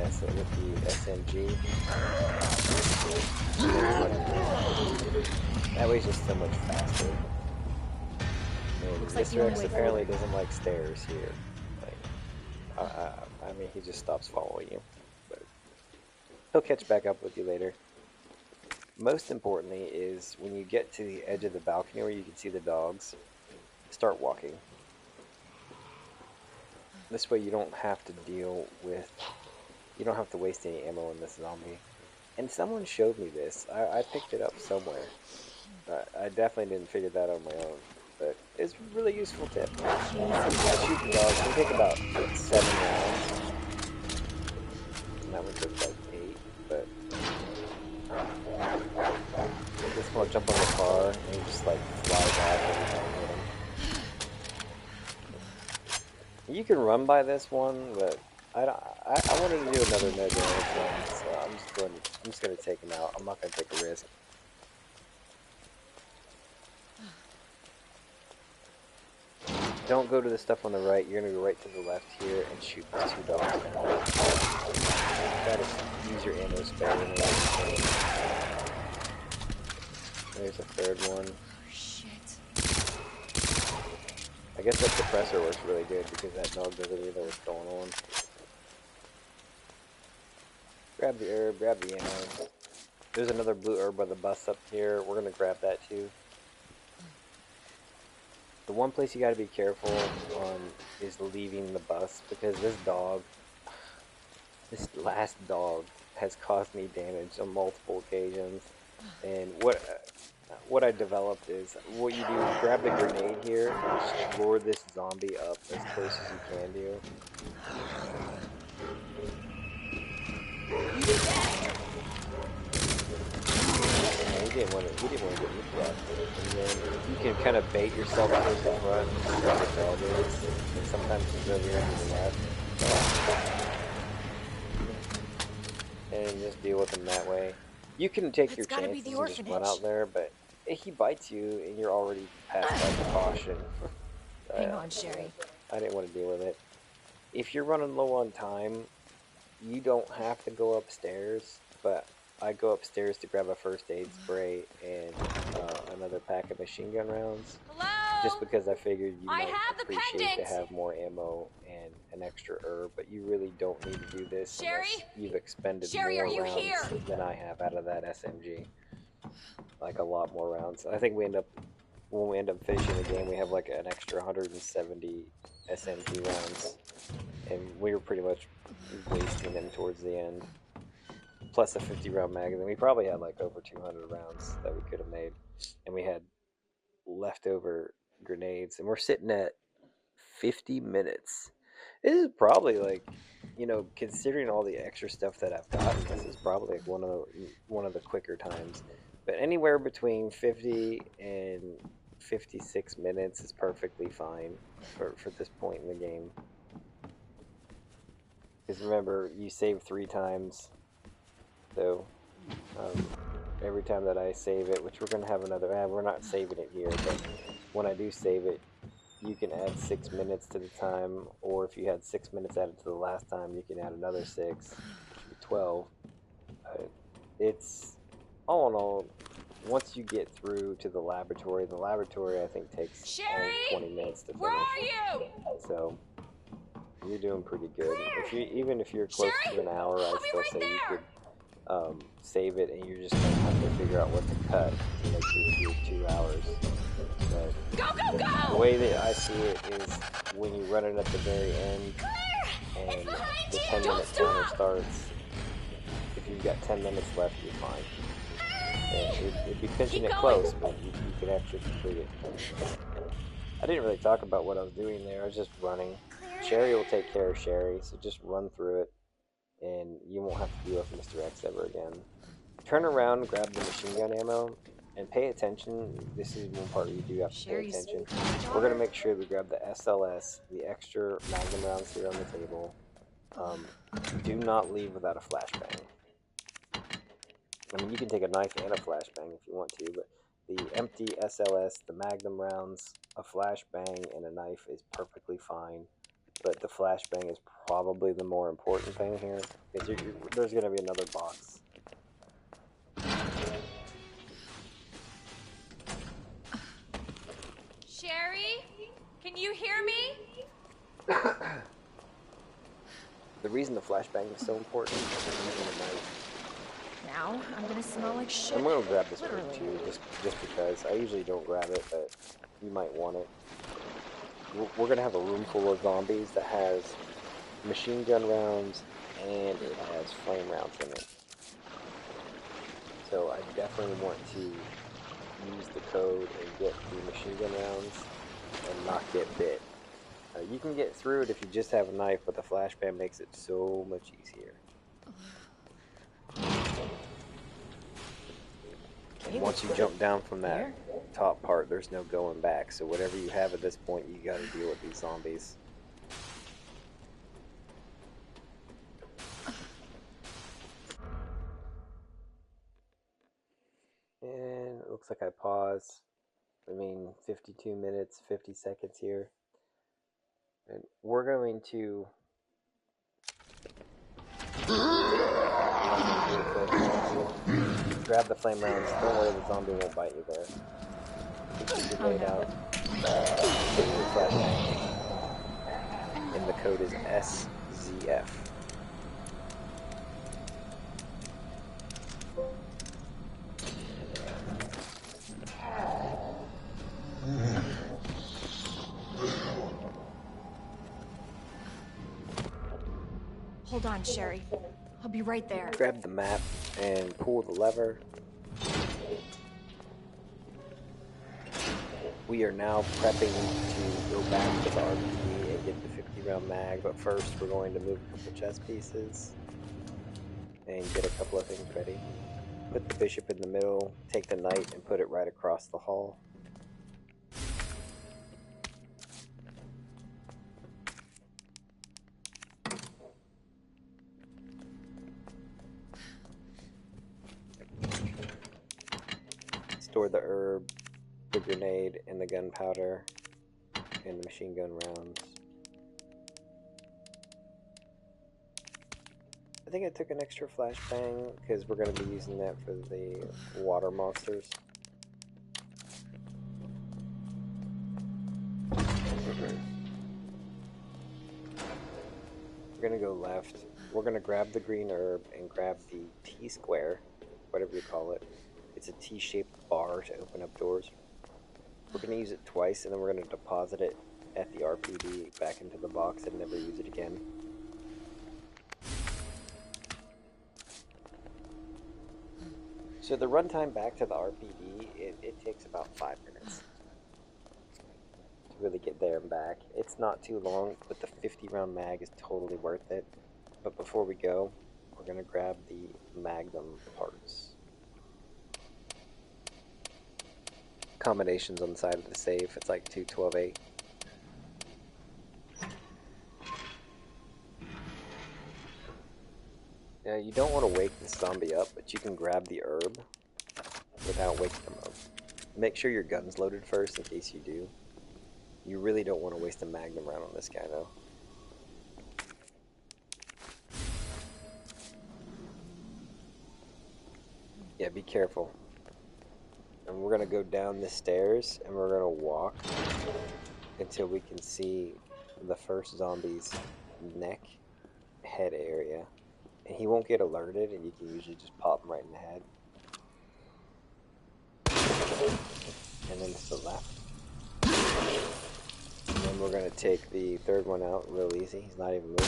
SMG. That way it's just so much faster. And Looks like the Mr. only X way apparently forward. doesn't like stairs here. Like, I mean, he just stops following you. But he'll catch back up with you later. Most importantly is when you get to the edge of the balcony where you can see the dogs, start walking. This way you don't have to deal with, you don't have to waste any ammo on this zombie. And someone showed me this. I picked it up somewhere. I definitely didn't figure that out on my own. But it's a really useful tip. Shooting dogs can take about 7 rounds. And that one took like 8, but this one will jump on the car and he just like flies off every time you hit him. You can run by this one, but I wanted to do another no damage one, so I'm just gonna take him out. I'm not gonna take a risk. Don't go to the stuff on the right. You're gonna go right to the left here and shoot these 2 dogs down. Gotta use your ammo sparingly. There's a 3rd one. Oh, shit. I guess that suppressor works really good because that dog doesn't even know what's going on. Grab the herb, grab the ammo. There's another blue herb by the bus up here. We're gonna grab that too. The one place you gotta be careful on is leaving the bus because this last dog has caused me damage on multiple occasions. And what I developed is what you do is grab the grenade here and just lure this zombie up as close as you can do. He didn't want to get me crushed. And then you can kind of bait yourself towards the front and where the dog is. And sometimes he's over here to the left. And just deal with him that way. You can take your chances and just run out there, but if he bites you and you're already past that precaution. Hang on, Sherry. I didn't want to deal with it. If you're running low on time, you don't have to go upstairs, but I go upstairs to grab a first aid spray and another pack of machine gun rounds. Hello? Just because I figured you might have the appreciate to pendant. have more ammo and an extra herb, but you really don't need to do this Sherry? unless you've expended Sherry, more are you rounds here? than I have out of that SMG. Like a lot more rounds. I think when we end up finishing the game, we have like an extra 170 SMG rounds, and we were pretty much wasting them towards the end. Plus a 50-round magazine. We probably had like over 200 rounds that we could have made, and we had leftover grenades, and we're sitting at 50 minutes. This is probably like, considering all the extra stuff that I've gotten, this is probably like one of the quicker times. But anywhere between 50 and 56 minutes is perfectly fine for this point in the game. Because remember, you save 3 times, so every time that I save it, which we're going to have another, we're not saving it here, but when I do save it, you can add 6 minutes to the time, or if you had 6 minutes added to the last time, you can add another 6, which would be 12. It's, all in all, once you get through to the laboratory I think takes only 20 minutes to finish. Where are you? So, you're doing pretty good. Even if you're close to an hour, I'd still say you could save it, and you're just going to have to figure out what to cut to make your 2 hours. But Go! the way that I see it is when you run it at the very end and the 10-minute timer starts, if you've got 10 minutes left, you're fine. And it'd be pinching it close, but you could actually complete it. I didn't really talk about what I was doing there. I was just running. Sherry will take care of Sherry, so just run through it, and you won't have to deal with Mr. X ever again. Turn around, grab the machine gun ammo, and pay attention. This is one part where you do have to pay attention. We're going to make sure we grab the SLS, the extra Magnum rounds here on the table. Do not leave without a flashbang. I mean, you can take a knife and a flashbang if you want to, but the empty SLS, the Magnum rounds, a flashbang, and a knife is perfectly fine. but the flashbang is probably the more important thing here, because there's going to be another box. Sherry? Can you hear me? The reason the flashbang is so important is using a knife. Now I'm gonna smell like shit. I'm going to grab this one Literally. too, just because. I usually don't grab it, but you might want it. We're going to have a room full of zombies that has machine gun rounds and it has flame rounds in it. So I definitely want to use the code and get the machine gun rounds and not get bit. You can get through it if you just have a knife, but the flashbang makes it so much easier. Okay, Once you jump down from that top part, there's no going back. So whatever you have at this point, you got to deal with these zombies. And it looks like I paused. 52 minutes, 50 seconds here. And we're going to grab the flame rounds. Don't worry, the zombie won't bite you there. Keep your blade out. And the code is SZF. Hold on, Sherry. I'll be right there. Grab the map and pull the lever. We are now prepping to go back to the RPG and get the 50 round mag, but first we're going to move a couple chess pieces and get a couple of things ready. Put the bishop in the middle, take the knight and put it right across the hall. Store the herb, the grenade, and the gunpowder, and the machine gun rounds. I think I took an extra flashbang because we're going to be using that for the water monsters. We're going to go left. We're going to grab the green herb and grab the T-square, whatever you call it. It's a T-shaped bar to open up doors. We're going to use it twice, and then we're going to deposit it at the RPD back into the box and never use it again. So the runtime back to the RPD, it takes about 5 minutes to really get there and back. It's not too long, but the 50 round mag is totally worth it. But before we go, we're going to grab the Magnum parts. Combinations on the side of the safe. It's like 212-8. Now you don't want to wake the zombie up, but you can grab the herb without waking them up. Make sure your gun's loaded first in case you do. You really don't want to waste a magnum round on this guy though. Yeah, be careful. And we're going to go down the stairs and we're going to walk until we can see the first zombie's neck, head area. And he won't get alerted and you can usually just pop him right in the head. And then to the left. And then we're going to take the third one out real easy. He's not even moving.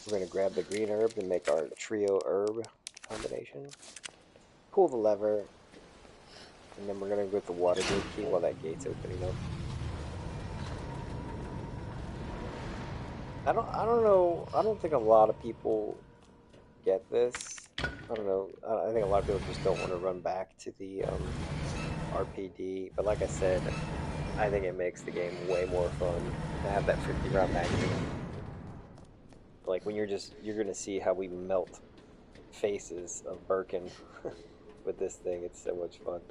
We're going to grab the green herb and make our trio herb combination. Pull the lever. And then we're gonna go with the water gate key while that gate's opening up. I don't know. I don't think a lot of people get this. I don't know. I think a lot of people just don't want to run back to the RPD. But like I said, I think it makes the game way more fun to have that 50 round magazine. Like when you're gonna see how we melt faces of Birkin with this thing. It's so much fun.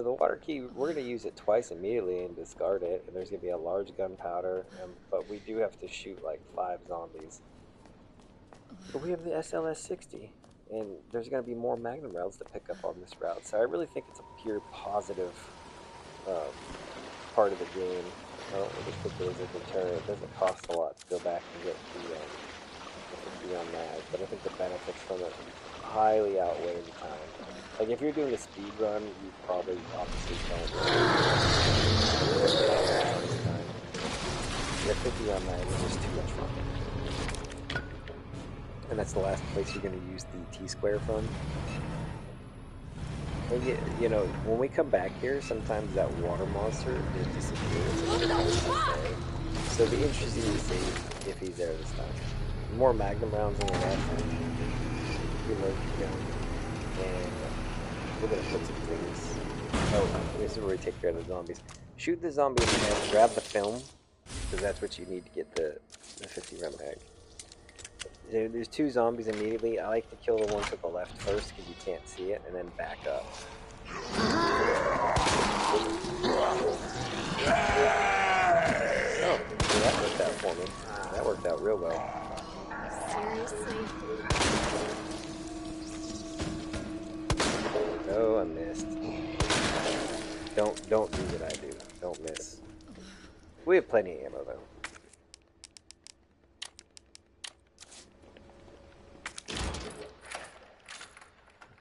So the water key, we're going to use it twice immediately and discard it, and there's going to be a large gunpowder, but we do have to shoot like 5 zombies. But we have the SLS-60, and there's going to be more Magnum rounds to pick up on this route, so I really think it's a pure positive part of the game. I don't really think it is a deterrent. It doesn't cost a lot to go back and get the 50 on mag, but I think the benefits from it highly outweigh the time. Like, if you're doing a speed run, you probably obviously don't really time. The 50 on mag is just too much fun. And that's the last place you're going to use the T-square from. And you know, when we come back here, sometimes that water monster just disappears. So it'll be interesting to see if he's there this time. More Magnum rounds on the left. And we're gonna put some things. Oh, this is where we take care of the zombies. Shoot the zombie in the head, grab the film, because that's what you need to get the 50 round mag. There's 2 zombies immediately. I like to kill the one to the left first because you can't see it, and then back up. Oh, well, that worked out for me. That worked out real well. Seriously? Oh, I missed. Don't do what I do. Don't miss. We have plenty of ammo though.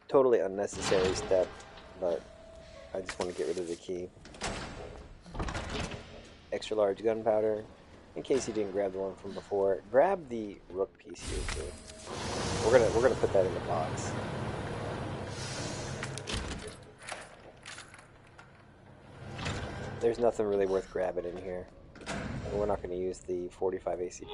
Totally unnecessary step, but I just want to get rid of the key. Extra large gunpowder. In case you didn't grab the one from before, grab the rook piece here too. We're gonna put that in the box. There's nothing really worth grabbing in here. We're not going to use the 45 ACP.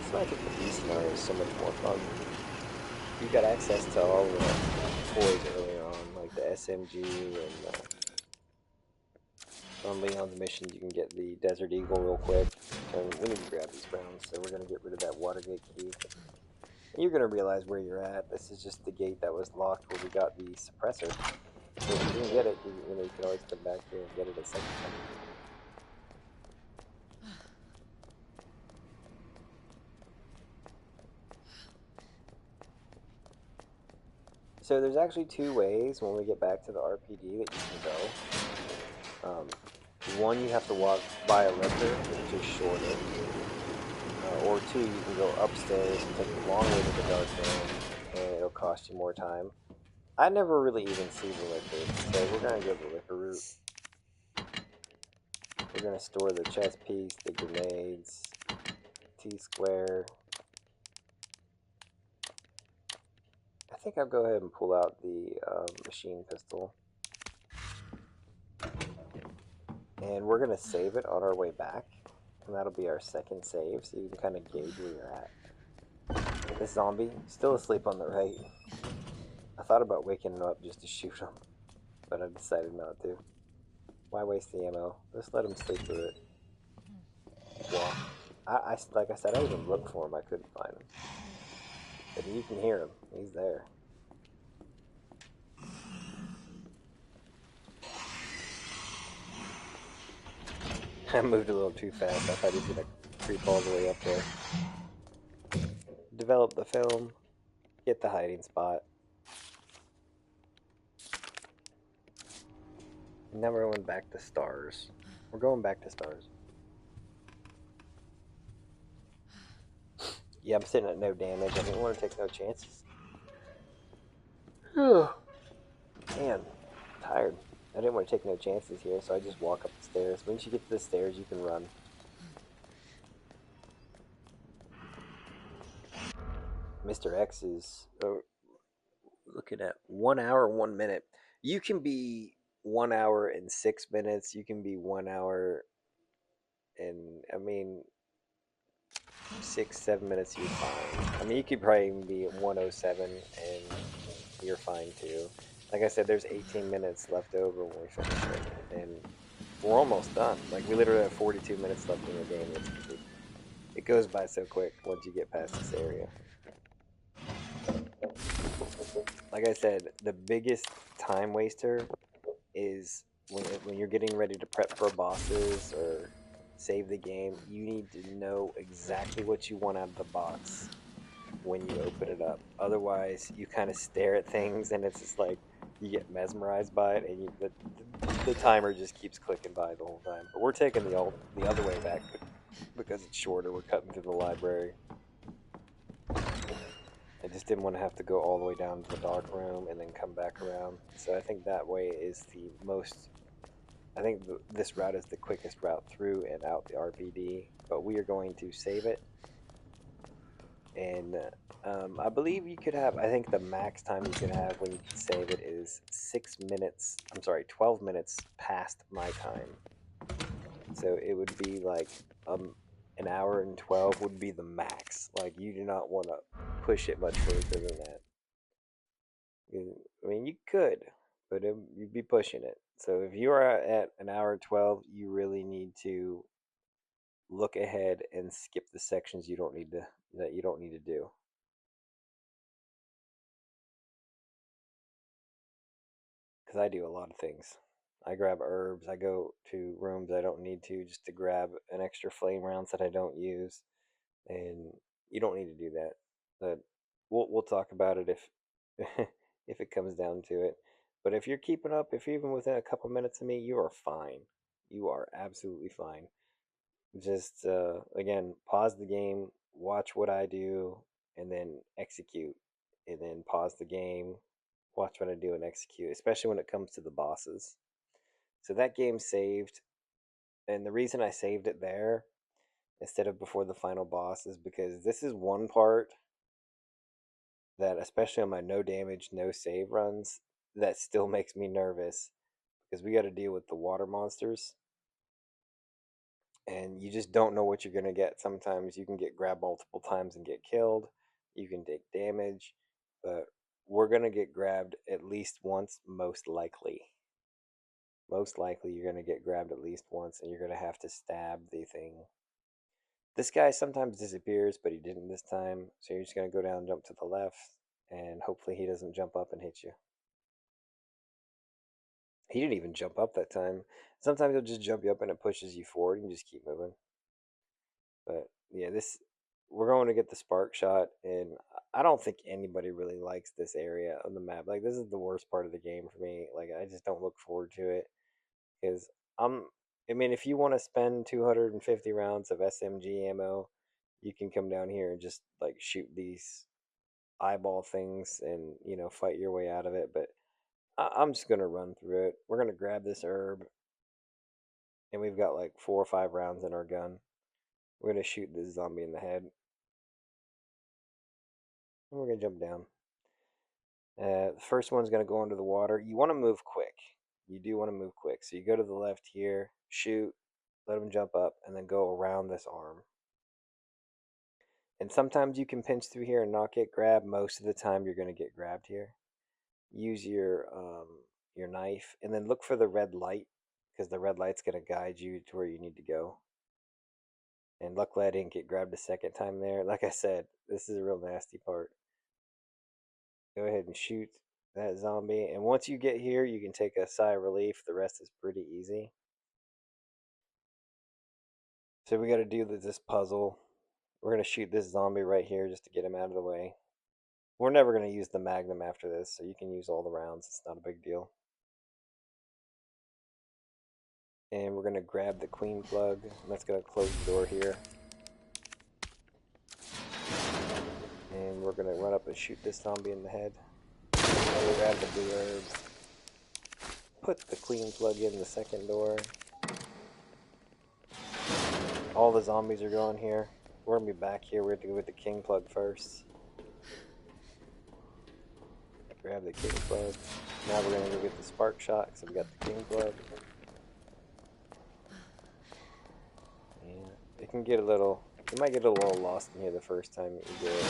So I think the B scenario is so much more fun. You got access to all the toys earlier on, like the SMG and on Leon's missions you can get the Desert Eagle real quick. And we need to grab these rounds, so we're going to get rid of that Watergate key. And you're going to realize where you're at. This is just the gate that was locked where we got the suppressor. So if you didn't get it, you can always come back here and get it a second time. So there's actually 2 ways when we get back to the RPD that you can go. One, you have to walk by a liquor, which is shorter. Or 2, you can go upstairs and take the long way to the dark room, and it'll cost you more time. I never really even see the liquor, so we're going to go the liquor route. We're going to store the chest piece, the grenades, T-square. I think I'll go ahead and pull out the machine pistol. And we're going to save it on our way back. And that'll be our second save, so you can kind of gauge where you're at. This zombie, still asleep on the right. I thought about waking him up just to shoot him, but I decided not to. Why waste the ammo? Just let him sleep through it. Well, like I said, I even looked for him, I couldn't find him. But you can hear him, he's there. I moved a little too fast. I thought he was going to creep all the way up there. Develop the film. Get the hiding spot. And now we're going back to stars. We're going back to stars. Yeah, I'm sitting at no damage. I didn't want to take no chances. Man, I'm tired. I didn't want to take no chances here, so I just walk up the stairs. Once you get to the stairs, you can run. Mr. X is looking at 1 hour, 1 minute. You can be 1 hour and 6 minutes. You can be 1 hour and, 6, 7 minutes, you're fine. You could probably even be at 107 and you're fine too. Like I said, there's 18 minutes left over when we finish it, and we're almost done. Like, we literally have 42 minutes left in the game. It's complete. goes by so quick once you get past this area. Like I said, the biggest time waster is when you're getting ready to prep for bosses or save the game. You need to know exactly what you want out of the box when you open it up. Otherwise, you kind of stare at things and it's just like you get mesmerized by it, and the timer just keeps clicking by the whole time. But we're taking the other way back because it's shorter. We're cutting through the library. I just didn't want to have to go all the way down to the dark room and then come back around. So I think that way is the most... I think this route is the quickest route through and out the RPD. But we are going to save it. And I believe you could have... I think the max time you can have when you can save it is 12 minutes past my time. So it would be like... an hour and 12 would be the max. Like, you do not want to push it much further than that. I mean, you could, but you'd be pushing it. So if you are at an hour and 12, you really need to look ahead and skip the sections that you don't need to do. Because I do a lot of things. I grab herbs, I go to rooms I don't need to just to grab an extra flame rounds that I don't use. And you don't need to do that. But we'll talk about it if if it comes down to it. But if you're keeping up, if you're even within a couple minutes of me, you are fine. You are absolutely fine. Just again, pause the game, watch what I do, and then execute. And then pause the game, watch what I do, and execute. Especially when it comes to the bosses. So that game saved, and the reason I saved it there instead of before the final boss is because this is one part that, especially on my no damage, no save runs, that still makes me nervous because we got to deal with the water monsters, and you just don't know what you're going to get. Sometimes you can get grabbed multiple times and get killed. You can take damage, but we're going to get grabbed at least once, most likely. Most likely you're going to get grabbed at least once, and you're going to have to stab the thing. This guy sometimes disappears, but he didn't this time. So you're just going to go down and jump to the left, and hopefully he doesn't jump up and hit you. He didn't even jump up that time. Sometimes he'll just jump you up and it pushes you forward and you just keep moving. But yeah, we're going to get the spark shot, and I don't think anybody really likes this area of the map. Like, this is the worst part of the game for me. Like, I just don't look forward to it. Because I mean, if you want to spend 250 rounds of SMG ammo, you can come down here and just like shoot these eyeball things and, you know, fight your way out of it. But I'm just gonna run through it. We're gonna grab this herb, and we've got like 4 or 5 rounds in our gun. We're gonna shoot this zombie in the head, and we're gonna jump down. The first one's gonna go under the water. You want to move quick. You do want to move quick. So you go to the left here, shoot, let him jump up, and then go around this arm. And sometimes you can pinch through here and not get grabbed. Most of the time you're going to get grabbed here. Use your knife, and then look for the red light, because the red light's going to guide you to where you need to go. And luckily I didn't get grabbed a second time there. Like I said, this is a real nasty part. Go ahead and shoot that zombie, and once you get here you can take a sigh of relief. The rest is pretty easy. So we got to do this puzzle. We're going to shoot this zombie right here just to get him out of the way. We're never going to use the Magnum after this, so you can use all the rounds. It's not a big deal. And we're going to grab the queen plug, and that's going to close the door here. And we're going to run up and shoot this zombie in the head. Grab the blue herbs. Put the queen plug in the second door. All the zombies are going here. We're going to be back here. We have to go with the king plug first. Grab the king plug. Now we're going to go get the spark shot, so we got the king plug. And it can get a little... You might get a little lost in here the first time you do it.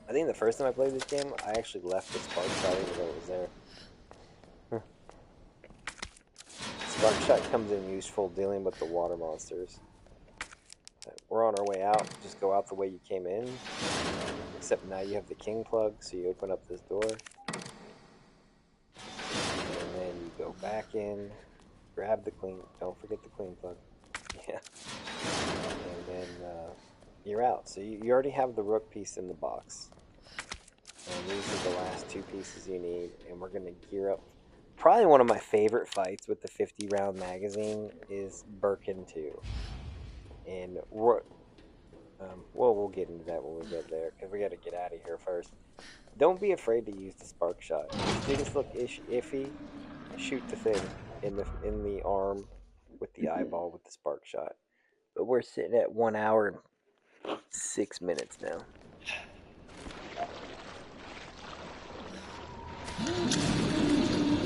I think the first time I played this game, I actually left the spark shot even though it was there. Spark shot comes in useful dealing with the water monsters. we're on our way out. Just go out the way you came in. Except now you have the king plug, so you open up this door. And then you go back in, grab the queen. Don't forget the queen plug. Yeah. And then you're out. So you already have the rook piece in the box. And these are the last two pieces you need. And we're going to gear up. Probably one of my favorite fights with the 50 round magazine is Birkin 2. And well, we'll get into that when we get there, because we got to get out of here first. Don't be afraid to use the spark shot. If things look iffy, shoot the thing in the arm with the eyeball with the spark shot. But we're sitting at 1 hour and 6 minutes now.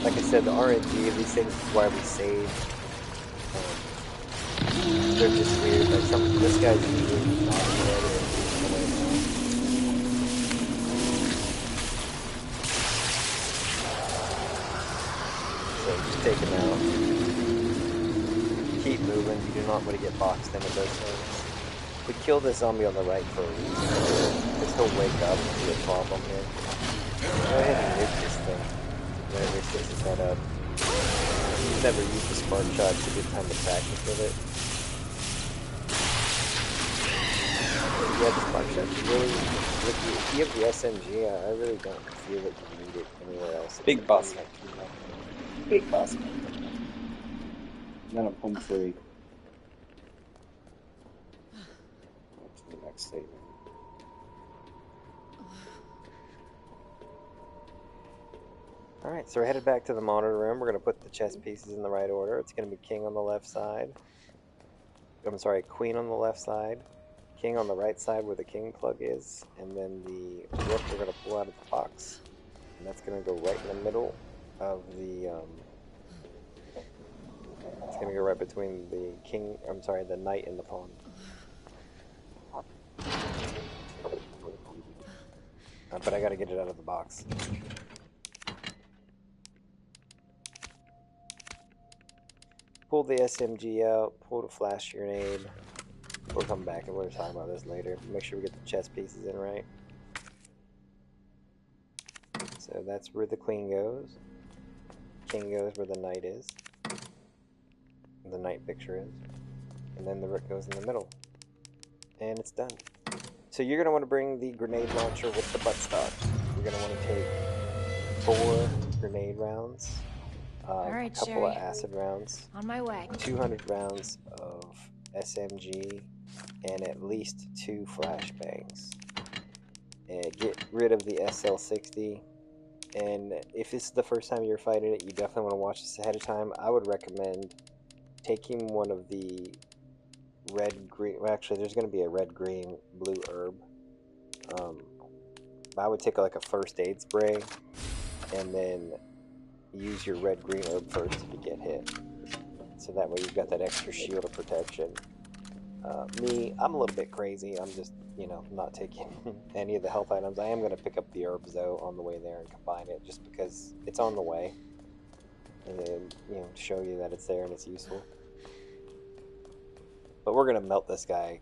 Like I said, the RNG of these things is why we save. They're just weird. Like this guy's usually not dead. So just take him out. Keep moving. You do not want to get boxed into those things. We kill this zombie on the right for a reason. Because he'll wake up and be a problem here. Go ahead and nuke this thing. Whenever he sticks his head up. Never used the spark shot. It's a good time to practice with it. Yeah, the spark shot really, if you have the SMG, I really don't feel that you need it anywhere else. Big boss. Big boss. And then a pump free. To the next statement. Alright, so we're headed back to the monitor room. We're going to put the chess pieces in the right order. It's going to be king on the left side. I'm sorry, queen on the left side. King on the right side where the king plug is. And then the rook we're going to pull out of the box. And that's going to go right in the middle of the... it's going to go right between the king... I'm sorry, the knight and the pawn. But I got to get it out of the box. Pull the SMG out, pull the flash grenade. We'll come back and we'll talk about this later. Make sure we get the chess pieces in right. So that's where the queen goes. King goes where the knight is. The knight picture is. And then the rook goes in the middle. And it's done. So you're going to want to bring the grenade launcher with the buttstock. You're going to want to take 4 grenade rounds. Alright, a couple Sherry. of acid rounds, On my way. 200 rounds of SMG, and at least 2 flashbangs. And get rid of the SL60. And if this is the first time you're fighting it, you definitely want to watch this ahead of time. I would recommend taking one of the red-green... Well, actually, there's going to be a red-green-blue herb. I would take like a first aid spray, and then use your red-green herb first if you get hit. So that way you've got that extra shield of protection. Me, I'm a little bit crazy. I'm just, not taking any of the health items. I am going to pick up the herbs, though, on the way there and combine it, just because it's on the way. And then, to show you that it's there and it's useful. But we're going to melt this guy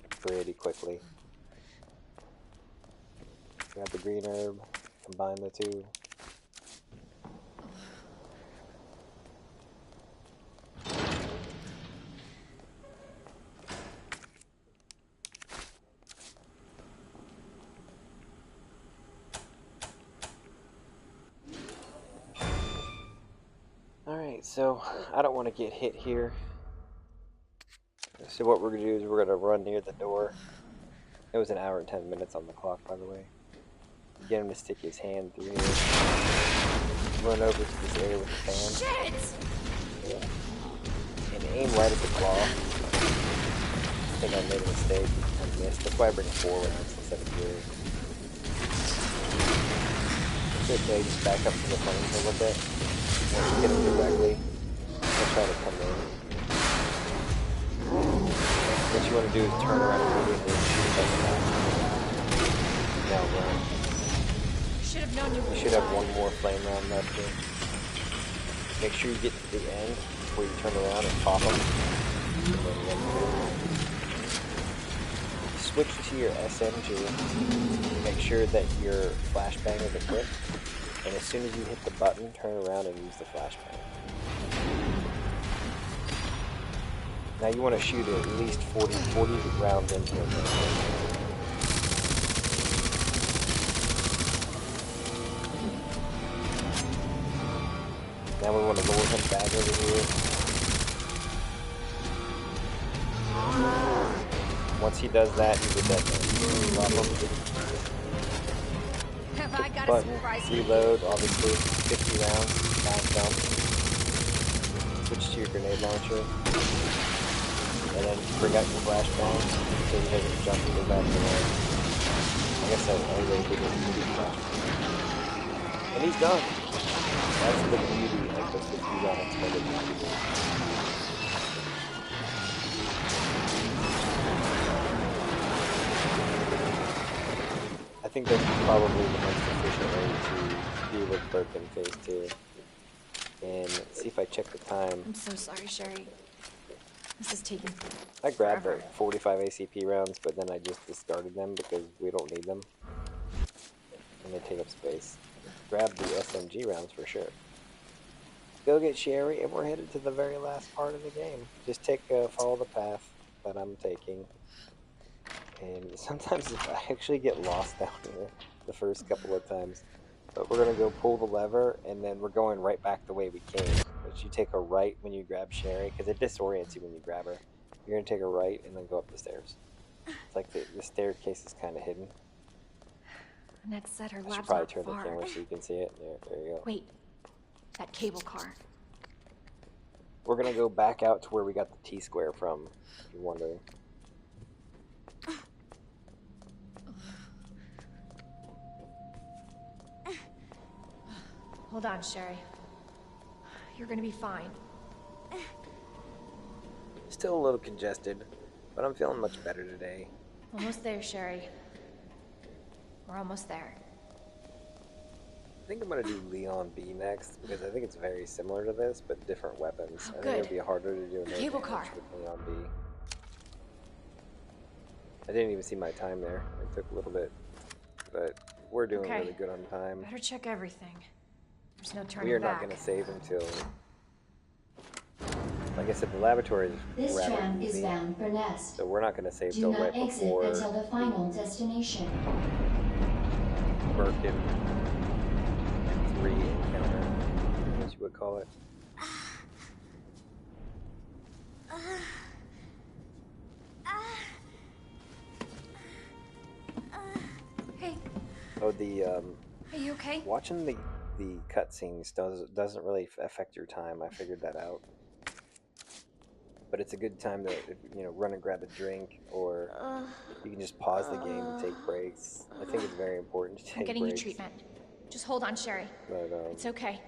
pretty quickly. Grab the green herb, combine the two. Alright, so I don't want to get hit here. So what we're going to do is we're going to run near the door. It was 1 hour and 10 minutes on the clock, by the way. Get him to stick his hand through here. Run over to this area with the fan. Shit! Yeah. And aim right at the claw. I think I made a mistake. I missed. That's why I bring 4 rounds instead of 3. It's okay, just back up to the flames a little bit. Once you get him directly, he'll try to come in. What you want to do is turn around immediately and shoot at the back. Now run. Should have known you You should have 1 more flame round left here. Make sure you get to the end before you turn around and pop them. And then run through. switch to your SMG, make sure that your flashbang is equipped, and as soon as you hit the button, turn around and use the flashbang. Now you want to shoot at least 40 rounds into it. Now we want to lower him back over here. Once he does that, you get that drop him. Have I got a Button, surprise? reload, obviously, 50 rounds, fast jump. Switch to your grenade launcher. And then bring out your flashbang so he doesn't jump and go back to the I guess that only did it. And he's done. That's the beauty of the 50 round extended magazine. I think that's probably the most efficient way to deal with Burke in phase 2. And see if I check the time. I'm so sorry, Sherry. This is taking I grabbed forever. the 45 ACP rounds, but then I just discarded them because we don't need them. And they take up space. Grab the SMG rounds for sure. Go get Sherry, and we're headed to the very last part of the game. Just follow the path that I'm taking. And sometimes I actually get lost down here the first couple of times. But we're going to go pull the lever, and then we're going right back the way we came. But you take a right when you grab Sherry, because it disorients you when you grab her. You're going to take a right and then go up the stairs. It's like the staircase is kind of hidden. Annette said her I should lab's probably not turn far. the camera so you can see it. There you go. Wait, that cable car. We're going to go back out to where we got the T-square from, if you're wondering. Hold on, Sherry. You're gonna be fine. Still a little congested, but I'm feeling much better today. Almost there, Sherry. We're almost there. I think I'm going to do Leon B next, because I think it's very similar to this, but different weapons. Oh, I think good. it'll be harder to do no Cable damage car. with Leon B. I didn't even see my time there. It took a little bit, but we're doing Okay. really good on time. Better check everything. There's no turning We are back. not going to save until, like I said, the laboratory is This rather tram is easy, bound for Nest. so we're not going to save Do till not right exit before until the final destination. Birkin 3 encounter, as you would call it. Hey, Oh, the are you okay? watching the cutscenes doesn't really affect your time. I figured that out. But it's a good time to run and grab a drink, or you can just pause the game and take breaks. I think it's very important to take I'm getting breaks. you treatment. Just hold on, Sherry. But It's okay.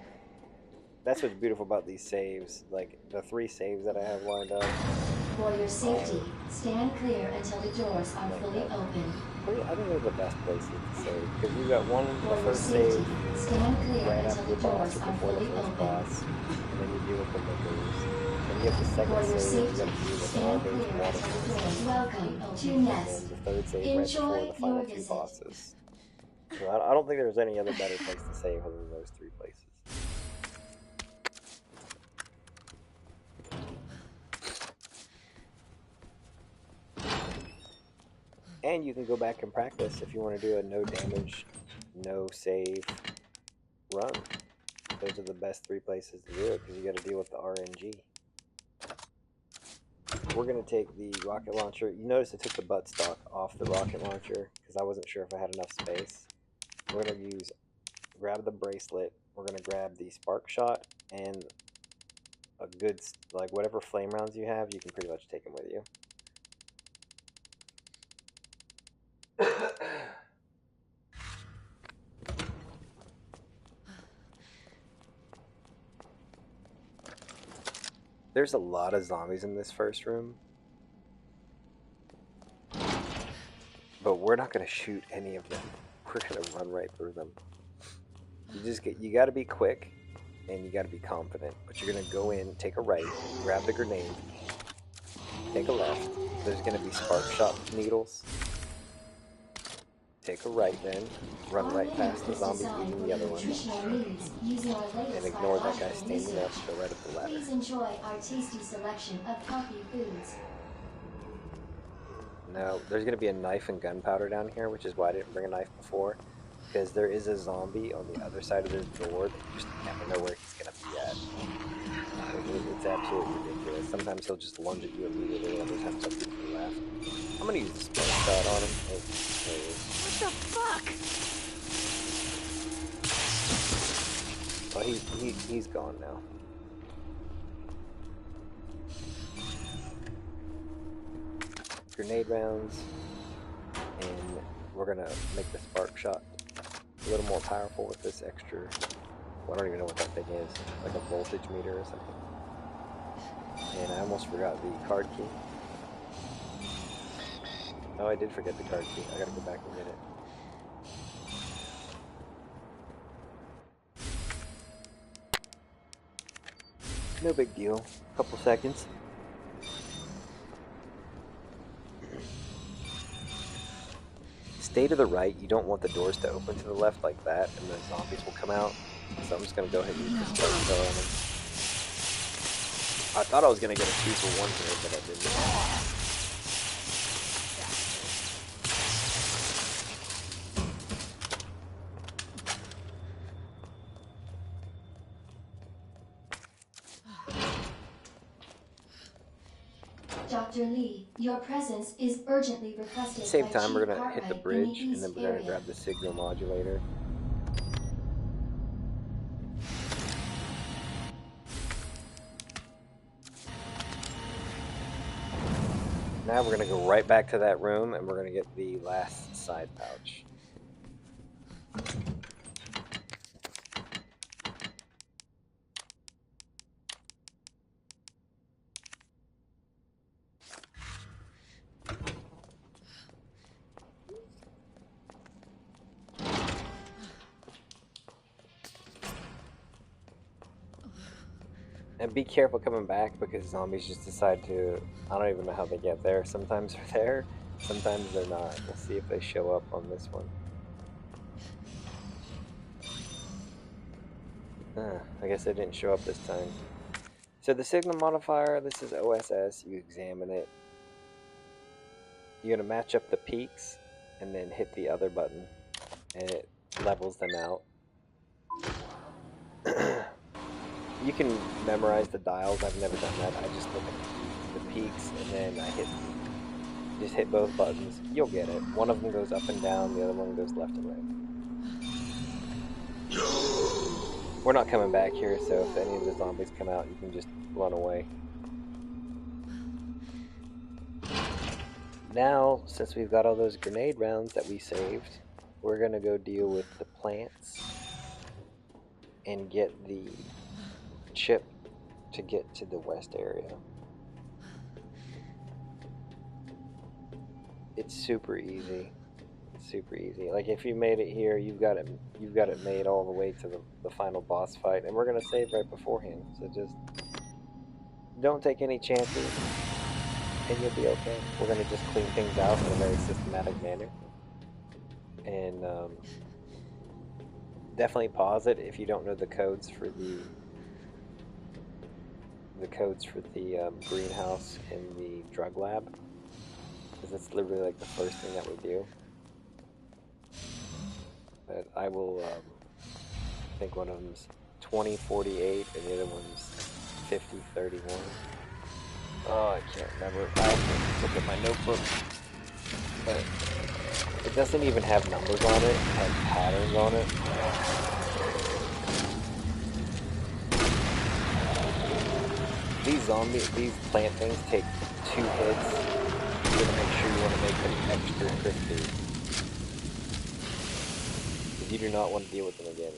that's what's beautiful about these saves. Like the 3 saves that I have lined up. For your safety, stand clear until the doors are fully open. I think they're the best places to save, because you got one, For the your first save safety, stand clear right until after the the boss doors or are before the fully first open. boss, and then you deal with the lickers. Then you have the For second your save, you safety, got to deal with all stand those clear water until the monsters. doors. Welcome to And Nest. then the third save right Enjoy before the final your 2 visit. bosses. So I don't think there's any other better place to save other than those 3 places. And you can go back and practice if you want to do a no damage, no save run. Those are the best 3 places to do it, because you got to deal with the RNG. We're going to take the rocket launcher. You notice I took the buttstock off the rocket launcher because I wasn't sure if I had enough space. We're going to grab the bracelet. We're going to grab the spark shot and a good, like whatever flame rounds you have, you can pretty much take them with you. There's a lot of zombies in this first room, but we're not going to shoot any of them. We're going to run right through them. You got to be quick and you got to be confident, but you're going to go in, take a right, grab the grenade, take a left. There's going to be spark shot needles. take a right then, run right past the zombies eating the other one, and ignore that guy standing up, go right up the ladder. Please enjoy our tasty selection of healthy foods. Now, there's going to be a knife and gunpowder down here, which is why I didn't bring a knife before, because there is a zombie on the other side of this door that you just never know where he's going to be at. It's absolutely ridiculous. Sometimes he'll just lunge at you immediately, other times he'll keep you left. I'm going to use the spark shot on him. Oh, there he is. What the fuck? Oh, he's gone now. Grenade rounds, and we're gonna make the spark shot a little more powerful with this extra. Well, I don't even know what that thing is, like a voltage meter or something. And I almost forgot the card key. Oh, I did forget the card key. I gotta go back and get it. No big deal. Couple seconds. Stay to the right. You don't want the doors to open to the left like that, and the zombies will come out. So I'm just gonna go ahead and use this spark shot on them. I thought I was gonna get a 2-for-1 here, but I didn't. Dr. Lee, your presence is urgently requested. Same by time, we're Chief gonna hit the Cartwright in bridge, and then we're gonna area. grab the signal modulator. Now we're gonna go right back to that room, and we're gonna get the last side pouch. And be careful coming back, because zombies just decide to, I don't even know how they get there. Sometimes they're there, sometimes they're not. We'll see if they show up on this one. I guess they didn't show up this time. So the signal modifier, this is OSS, you examine it. You're going to match up the peaks, and then hit the other button, and it levels them out. You can memorize the dials. I've never done that. I just look at the peaks, and then I just hit both buttons. You'll get it. One of them goes up and down, the other one goes left and right. We're not coming back here, so if any of the zombies come out, you can just run away. Now, since we've got all those grenade rounds that we saved, we're gonna go deal with the plants and get the chip to get to the west area. It's super easy. It's super easy. Like if you made it here, you've got it made all the way to the final boss fight, and we're gonna save right beforehand. So just don't take any chances, and you'll be okay. We're gonna just clean things out in a very systematic manner, and definitely pause it if you don't know the codes for the greenhouse and the drug lab, because it's literally like the first thing that we do. But I will, I think one of them's 2048 and the other one's 5031. Oh, I can't remember. I have to look at my notebook. But it doesn't even have numbers on it. It has patterns on it. These plant things take 2 hits. You gotta make sure you want to make them extra crispy, because you do not want to deal with them again.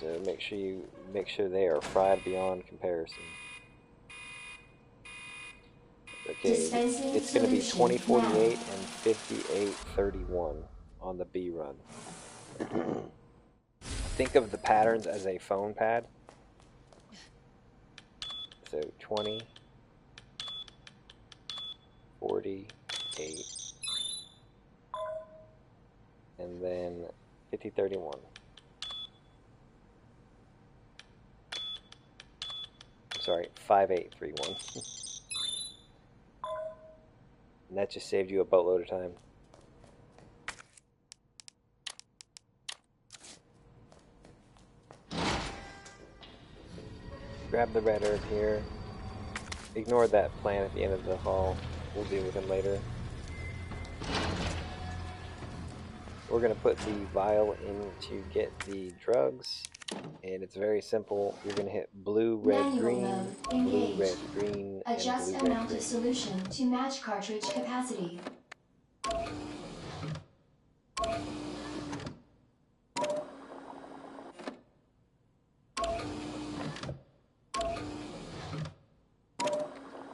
So make sure they are fried beyond comparison. Okay, it's going to be 2048 and 5831 on the B run. Think of the patterns as a phone pad. So 20, 48, and then 5031. I'm sorry, 5831. And that just saved you a boatload of time. Grab the red herb here. Ignore that plan at the end of the hall. We'll deal with him later. We're going to put the vial in to get the drugs. And it's very simple. You're going to hit blue, red, Manual green, mode blue, engaged. red, green, Adjust and blue, red, amount green. of solution to match cartridge capacity.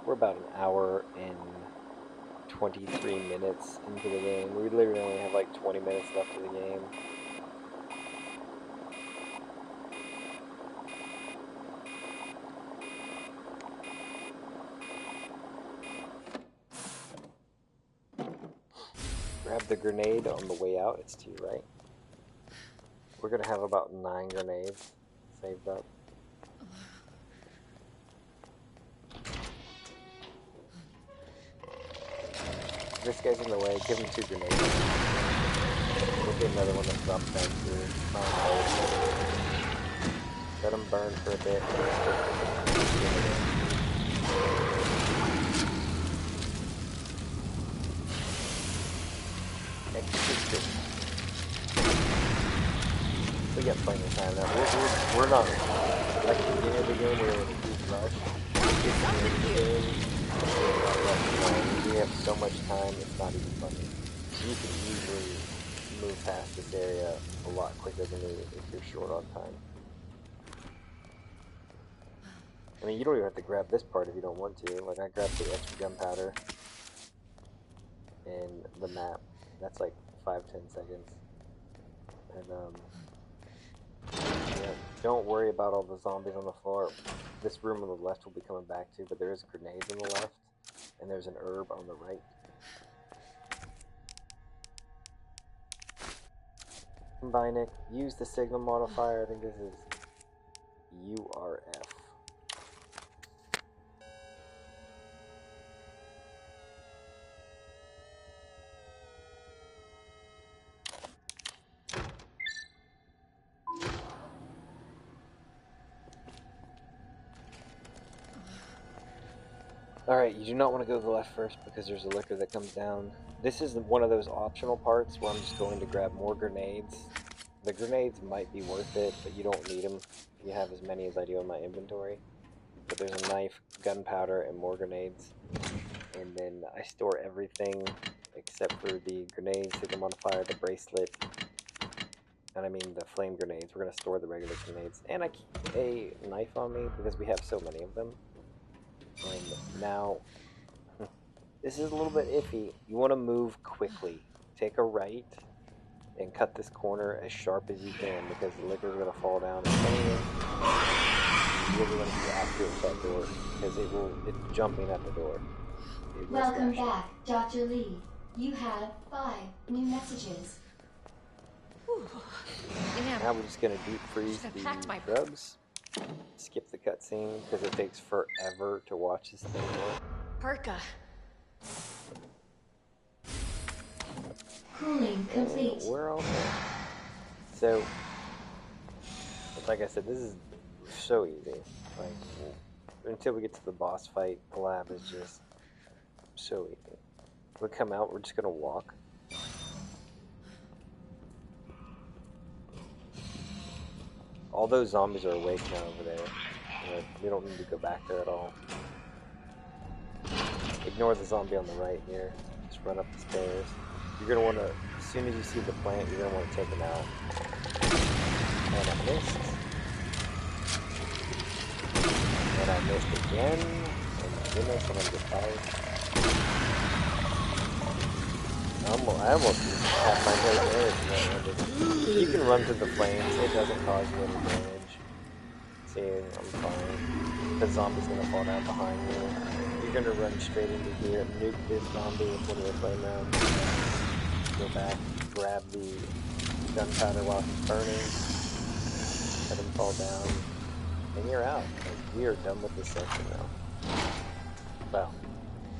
We're about an hour and 23 minutes into the game. We literally only have like 20 minutes left of the game. Grab the grenade on the way out. It's to your right. We're going to have about 9 grenades saved up. This guy's in the way. Give him 2 grenades. We'll get another one that drops down through. Let him burn for a bit. We got plenty of time now. We're not like at the beginning of the game. We're in a huge rush. It's the end of the game. We have so much time, it's not even funny. You can easily move past this area a lot quicker than if you're short on time. I mean, you don't even have to grab this part if you don't want to. Like, I grabbed the extra gunpowder and the map. That's like 5-10 seconds. And, yeah, don't worry about all the zombies on the floor. This room on the left will be coming back to, but there is grenades on the left. And there's an herb on the right. Combine it. Use the signal modifier. I think this is URF. Alright, you do not want to go to the left first because there's a liquor that comes down. This is one of those optional parts where I'm just going to grab more grenades. The grenades might be worth it, but you don't need them. You have as many as I do in my inventory. But there's a knife, gunpowder, and more grenades. And then I store everything except for the grenades, signal modifier, the bracelet, and I mean the flame grenades. We're going to store the regular grenades. And I keep a knife on me because we have so many of them. And now, this is a little bit iffy. You want to move quickly. Take a right and cut this corner as sharp as you can because the liquor is going to fall down. You really want to be accurate with that door because it's jumping at the door. Welcome back, Dr. Lee. You have 5 new messages. Damn. Now we're just going to deep freeze Should've the packed my- drugs. Skip the cutscene because it takes forever to watch this thing work. Perka. Cooling complete. We're all there. So, like I said, this is so easy. Like, until we get to the boss fight, the lab is just so easy. We come out, we're just gonna walk. All those zombies are awake now over there. We don't need to go back there at all. Ignore the zombie on the right here. Just run up the stairs. You're going to want to, as soon as you see the plant, you're going to want to take him out. And I missed. And I missed again. Oh my goodness, I'm going to get tired. I almost had my no damage in that one. You can run through the flames, it doesn't cause you any damage. See, I'm fine. The zombie's gonna fall down behind you. You're gonna run straight into here, nuke this zombie with one of the flame rounds. Go back. grab the gunpowder while he's burning, let him fall down, and you're out. Like, we are done with this section now. Well,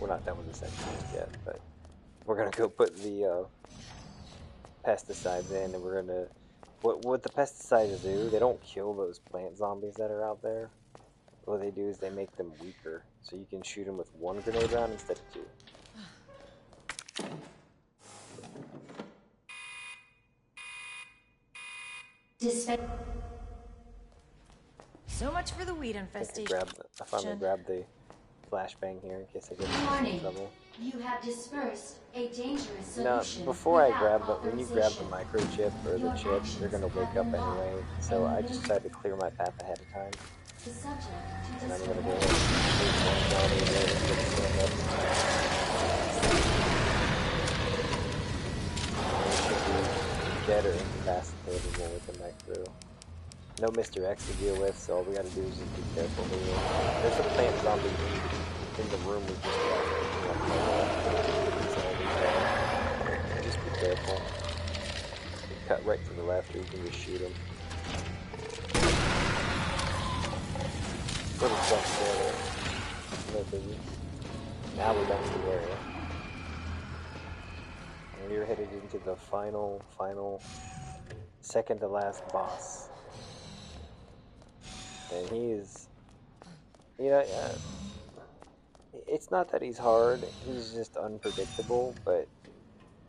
we're not done with this section just yet, but we're gonna go put the pesticides in, and we're gonna... What the pesticides do, they don't kill those plant zombies that are out there. What they do is they make them weaker, so you can shoot them with one grenade round instead of two. So much for the weed I infestation. finally grabbed the flashbang here in case I get in Warning. trouble. You have dispersed a dangerous Now, solution. before I without grab the, when you grab the authorization. microchip or the Your chip, actions they're gonna wake have up been logged. anyway. So I just tried to clear my path ahead of time, The subject to and I'm gonna display. go ahead and stand up. It should be dead or incapacitated when we come back through. No Mr. X to deal with, so all we gotta do is just be careful here. There's a plant zombie in the room we just got. Just be careful. You cut right to the left, or you can just shoot him. Little jump there. No biggie. Now we're back to the area. And we're headed into the final, second to last boss. And he's, you know, it's not that he's hard, he's just unpredictable, but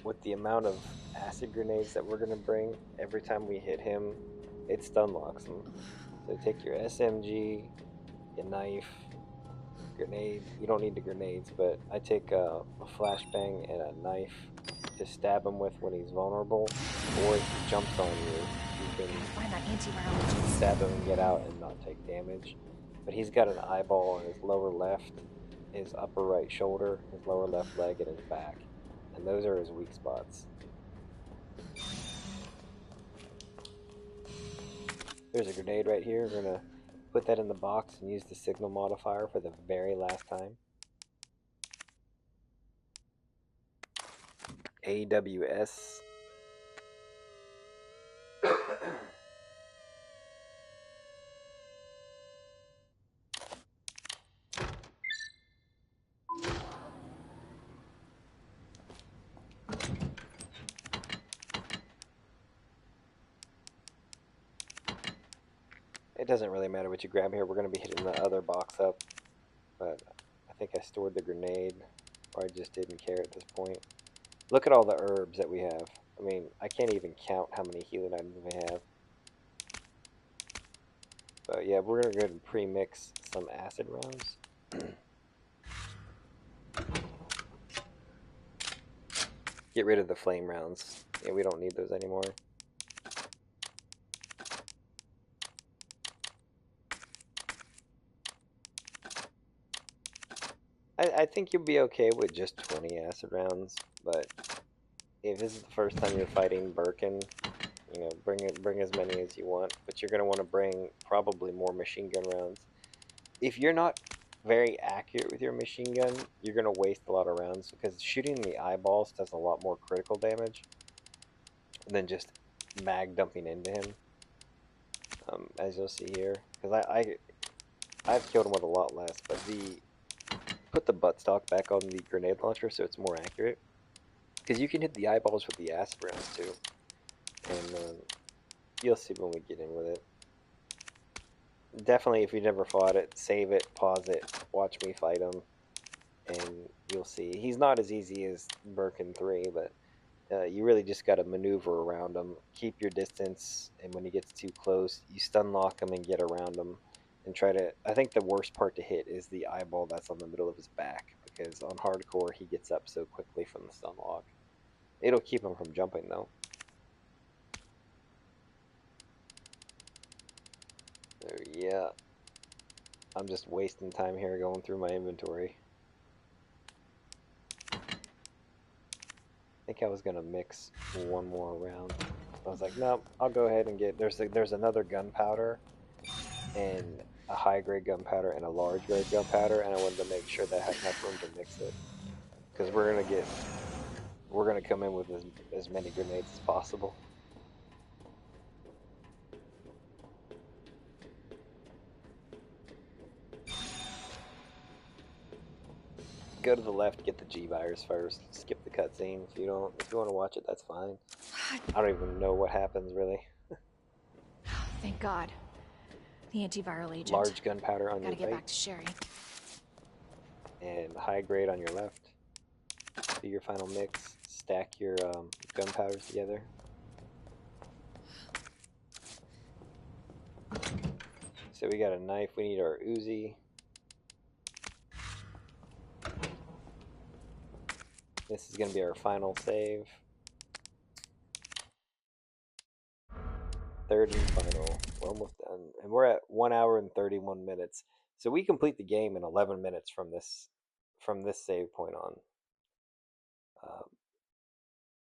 with the amount of acid grenades that we're going to bring, every time we hit him, it stun locks him. So take your SMG, your knife, grenade, you don't need the grenades, but I take a flashbang and a knife to stab him with when he's vulnerable, or if he jumps on you, you can Find that antiviral. stab him and get out and not take damage. But he's got an eyeball on his lower left, his upper right shoulder, his lower left leg, and his back. And those are his weak spots. There's a grenade right here. We're gonna put that in the box and use the signal modifier for the very last time. AWS. It doesn't really matter what you grab here. We're going to be hitting the other box up. But I think I stored the grenade, or I just didn't care at this point. Look at all the herbs that we have. I mean, I can't even count how many healing items we have. But yeah, we're going to go ahead and pre-mix some acid rounds. Get rid of the flame rounds. Yeah, we don't need those anymore. I think you'll be okay with just 20 acid rounds, but if this is the first time you're fighting Birkin, you know, bring as many as you want, but you're going to want to bring probably more machine gun rounds. If you're not very accurate with your machine gun, you're going to waste a lot of rounds, because shooting the eyeballs does a lot more critical damage than just mag dumping into him, as you'll see here. Because I've killed him with a lot less, but put the buttstock back on the grenade launcher so it's more accurate, because you can hit the eyeballs with the acid rounds too, and you'll see when we get in with it. Definitely, if you never fought it, save it, pause it, watch me fight him, and you'll see. He's not as easy as Birkin 3, but you really just got to maneuver around him, keep your distance, and when he gets too close, you stun lock him and get around him. And try to, I think the worst part to hit is the eyeball that's on the middle of his back, because on hardcore he gets up so quickly from the stun lock. It'll keep him from jumping though. So yeah, I'm just wasting time here going through my inventory. I think I was gonna mix one more round. I was like, no, I'll go ahead and get, there's another gunpowder, and a high-grade gunpowder and a large-grade gunpowder, and I wanted to make sure that I had enough room to mix it, because we're we're gonna come in with as many grenades as possible. Go to the left, get the G virus first. Skip the cutscene if you want to watch it. That's fine. I don't even know what happens really. Thank God. The antiviral agent. Large gunpowder on Gotta your get right, back to Sherry. and high grade on your left. Do your final mix. Stack your gunpowders together. So we got a knife. We need our Uzi. This is going to be our final save. Third and final. We're almost done. And we're at 1 hour and 31 minutes. So we complete the game in 11 minutes from this save point on.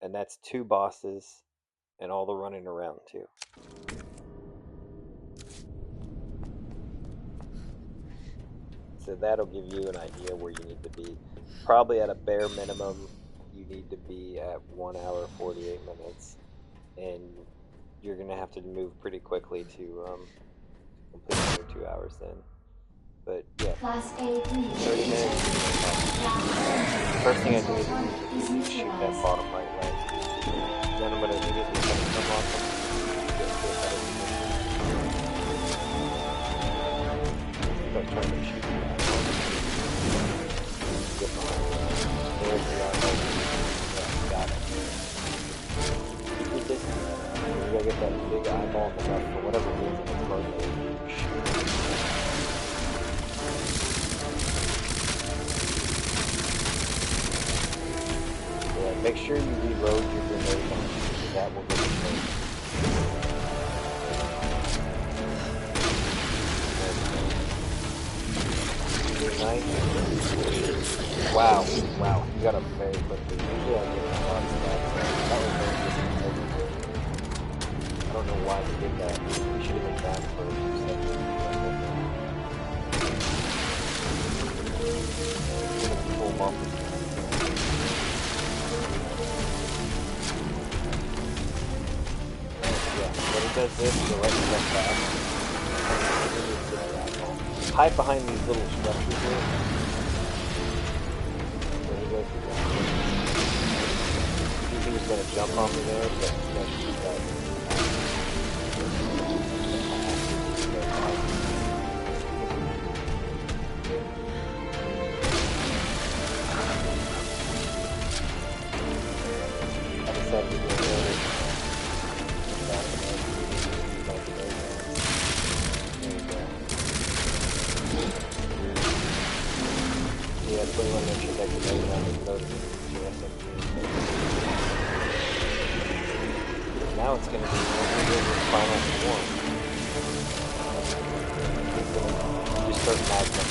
And that's 2 bosses and all the running around too. So that'll give you an idea where you need to be. Probably at a bare minimum, you need to be at 1 hour 48 minutes, and you're gonna have to move pretty quickly to complete another 2 hours then. But yeah, Class A 30 minutes. First thing I do is shoot that bottom right leg. Then I'm gonna immediately cut some off them. Start trying to shoot that. Get behind that. There's the arm. Yeah, got it. Keep your distance. You gotta get that big eyeball on the left for whatever reason it's hard to shoot. Yeah, make sure you reload your grenade on because that will get you. Nice. Wow, you got up very quickly. Usually I get a lot of stuff. That was very good. I don't know why we did that. We should have been back for a few seconds. Full bump. Yeah, when it does this, you'll let you run back. Hide behind these little structures here. There you go. You think he's gonna jump on me there, but no, shoot that. I decided to go there. Yeah, that's what you want to make sure that you know that it's loaded with your SMG. Now it's going to be the final form. Just start magnet.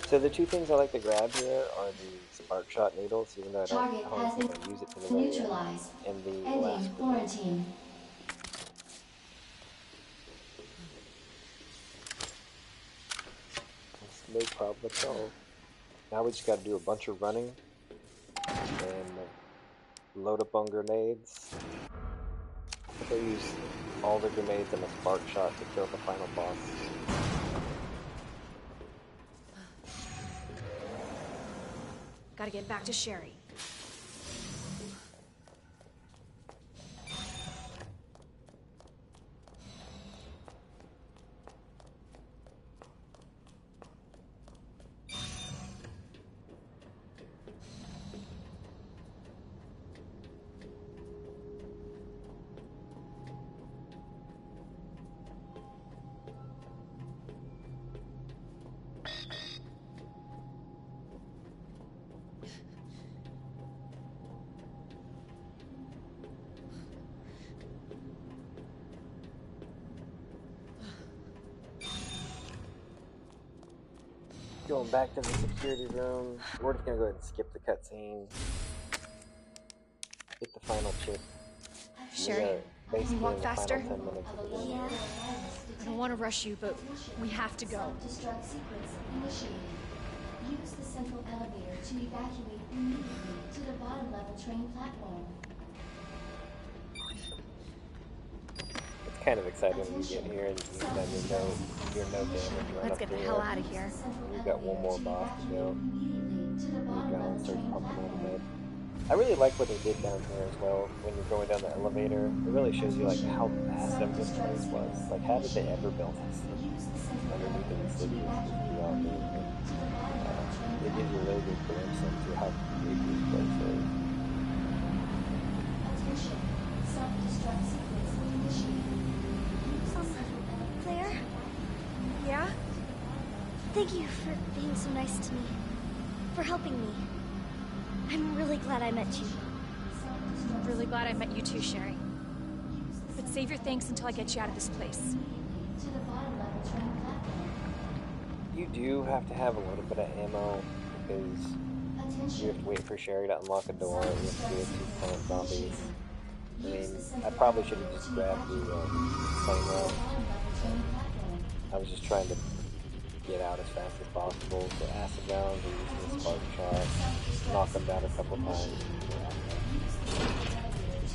So the two things I like to grab here are the spark shot needles, even though I don't think I use it to the very end, neutralized. and the Ending last grenade. quarantine. It's no problem at all. Now we just got to do a bunch of running and load up on grenades. I'll use all the grenades and a spark shot to kill the final boss. Gotta get back to Sherry. going back to the security room. We're just gonna go ahead and skip the cutscene. Get the final chip. Sherry, Basically walk in the faster? final 10 minutes of the game. Yeah. I don't want to rush you, but we have to go. Self-destruct sequence initiated. Use the central elevator to evacuate immediately to the bottom level train platform. It's kind of exciting when you get here and you've done your no damage run Let's up get the here. hell out of here. We've got one more boss to go. Immediately to the You bottom go level and start train pumping a little platform. bit. I really like what they did down here as well. When you're going down the elevator, it really shows you like how massive this place was. Like, how did they ever build this thing underneath the city? Beyond me. It gives you a really good glimpse into how big this place is. Attention. Self-destruct sequence initiated. Use the central elevator. Claire, Yeah? thank you for being so nice to me. For helping me. I'm really glad I met you. I'm really glad I met you too, Sherry. But save your thanks until I get you out of this place. To the bottom level train platform. You do have to have a little bit of ammo because you have to wait for Sherry to unlock a door. You have to deal with 2 plant zombies. I mean, I probably should have just grabbed the flame round. I was just trying to get out as fast as possible. So acid rounds, or using the spark shot, knock them down a couple times.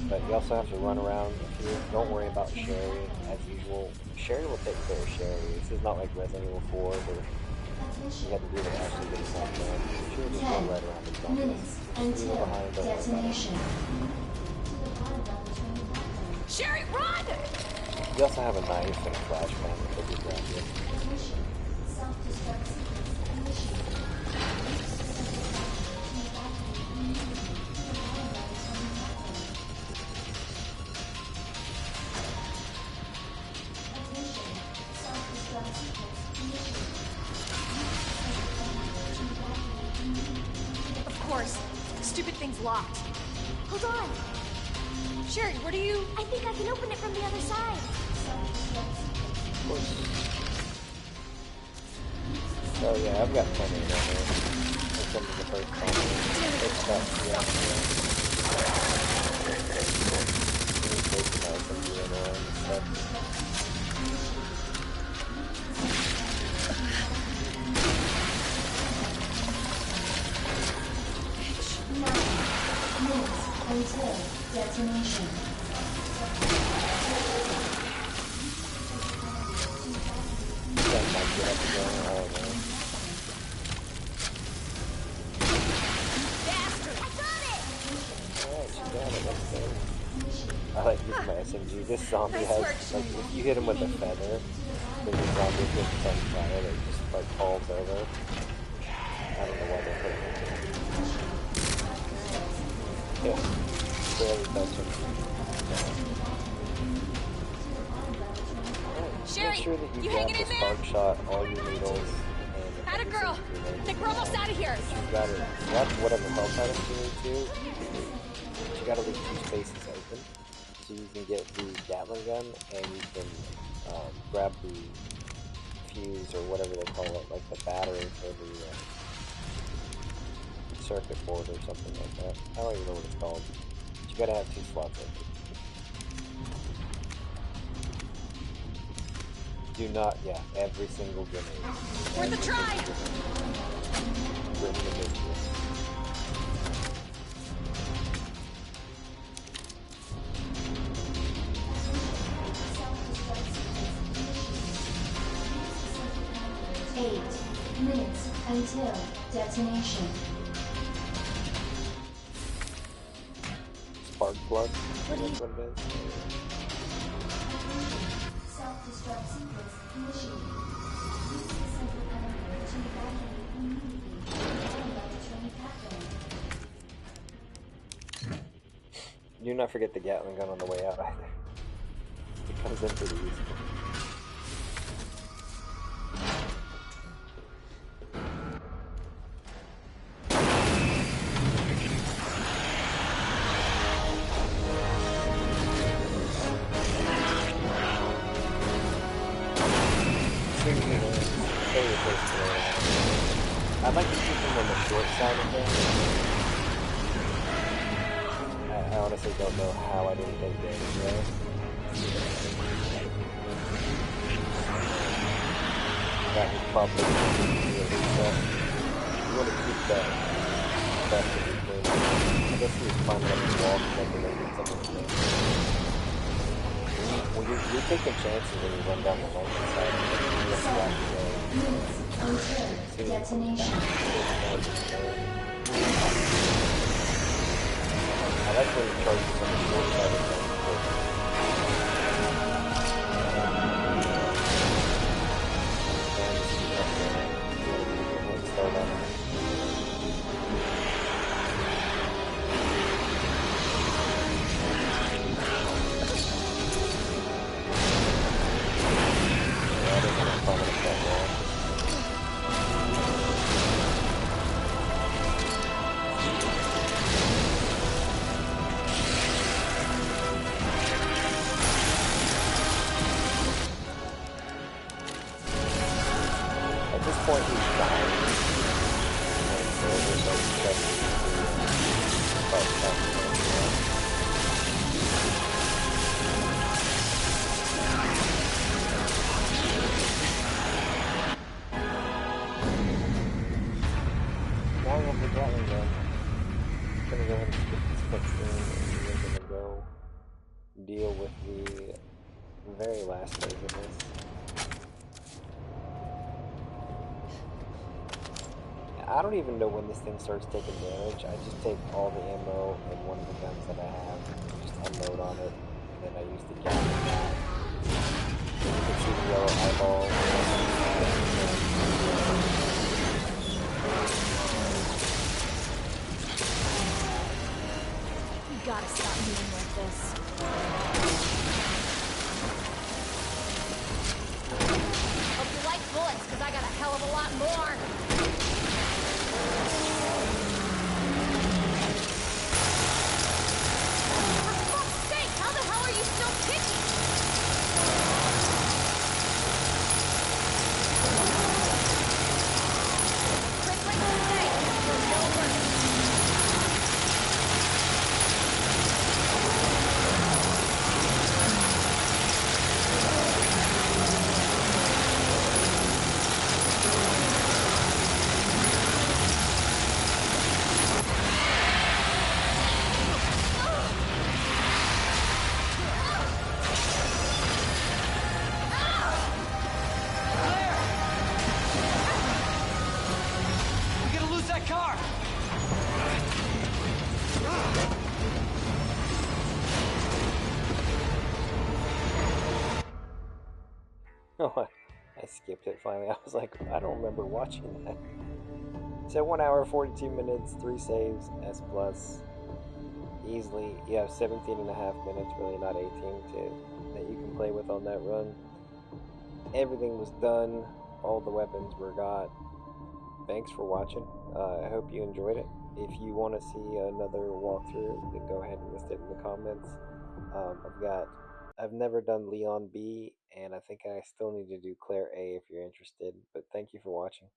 But you also have to run around here. Don't worry about Sherry, as usual. Sherry will take care of Sherry. This is not like Resident Evil 4 where you have to do it actually getting knocked down. She will just go right around the zombies. Minutes Just leave her until behind, don't worry about it. detonation. To the bottom level train platform. Sherry, run! You also have a knife and a flashbang that could be grabbed you. Attention. Self-destruct sequence initiated. Use the central elevator to evacuate immediately to the bottom level train platform. Attention. Self-destruct sequence initiated. Of course. Stupid thing's locked. Hold on. Sherry, where do you... I think I can open it from the other side. Of course. Oh yeah, I've got plenty of that here. That's some of the first time. It's got Until detonation. I like using my SMG. This zombie Nice has, work, like, if you hit him with a feather, there's a zombie gets on fire that just, like, falls over. I don't know why they put it in there. Yeah, barely touch him. Sherry, Make sure that you you grab hanging the in there? spark shot, all your needles, and Atta girl! Think we're almost out of here! you gotta grab whatever health items you need to. You gotta leave 2 spaces open so you can get the Gatling gun and you can grab the fuse or whatever they call it, like the battery for the circuit board or something like that. I don't even know what it's called. But you gotta have 2 slots open. Do not, yeah, every single grenade. Worth a try! Bring the victory. Minutes until detonation. Spark plug, that's what it is. Self-destruct sequence initiated. Use the central elevator to evacuate immediately to the bottom level train platform. Do not forget the Gatling gun on the way out either. It comes in pretty easy. Swing me, man. Stay with this, man. I like to keep them on the short side of things. I honestly don't know how I didn't take damage there. That was probably a reset. You want to keep that stuff in between. I guess he was climbing up the wall because I think I did something to when you're taking chances when you run down the left side, you have to walk away. Until detonation. I like when you charge on the short side of things. Start on it. At this point, he's dying. So there's no discussion. Now we have the Gatling gun. I'm gonna go ahead and skip this cutscene and we're gonna go deal with the very last phase of this. I don't even know when this thing starts taking damage. I just take all the ammo in one of the guns that I have, just unload on it, and then I use the Gatling gun. You can see the yellow eyeball. You gotta stop moving like this. Hope you like bullets, because I got a hell of a lot more. For fuck's sake, how the hell are you still kicking? Quick, stay. For no mercy. We're gonna lose that car! Oh, I skipped it finally. I was like, I don't remember watching that. So 1 hour, 42 minutes, 3 saves, S plus. Easily, you have 17 and a half minutes, really not 18, that you can play with on that run. Everything was done. All the weapons were got. Thanks for watching. I hope you enjoyed it. If you want to see another walkthrough, then go ahead and list it in the comments. I've never done Leon B, and I think I still need to do Claire A if you're interested. But thank you for watching.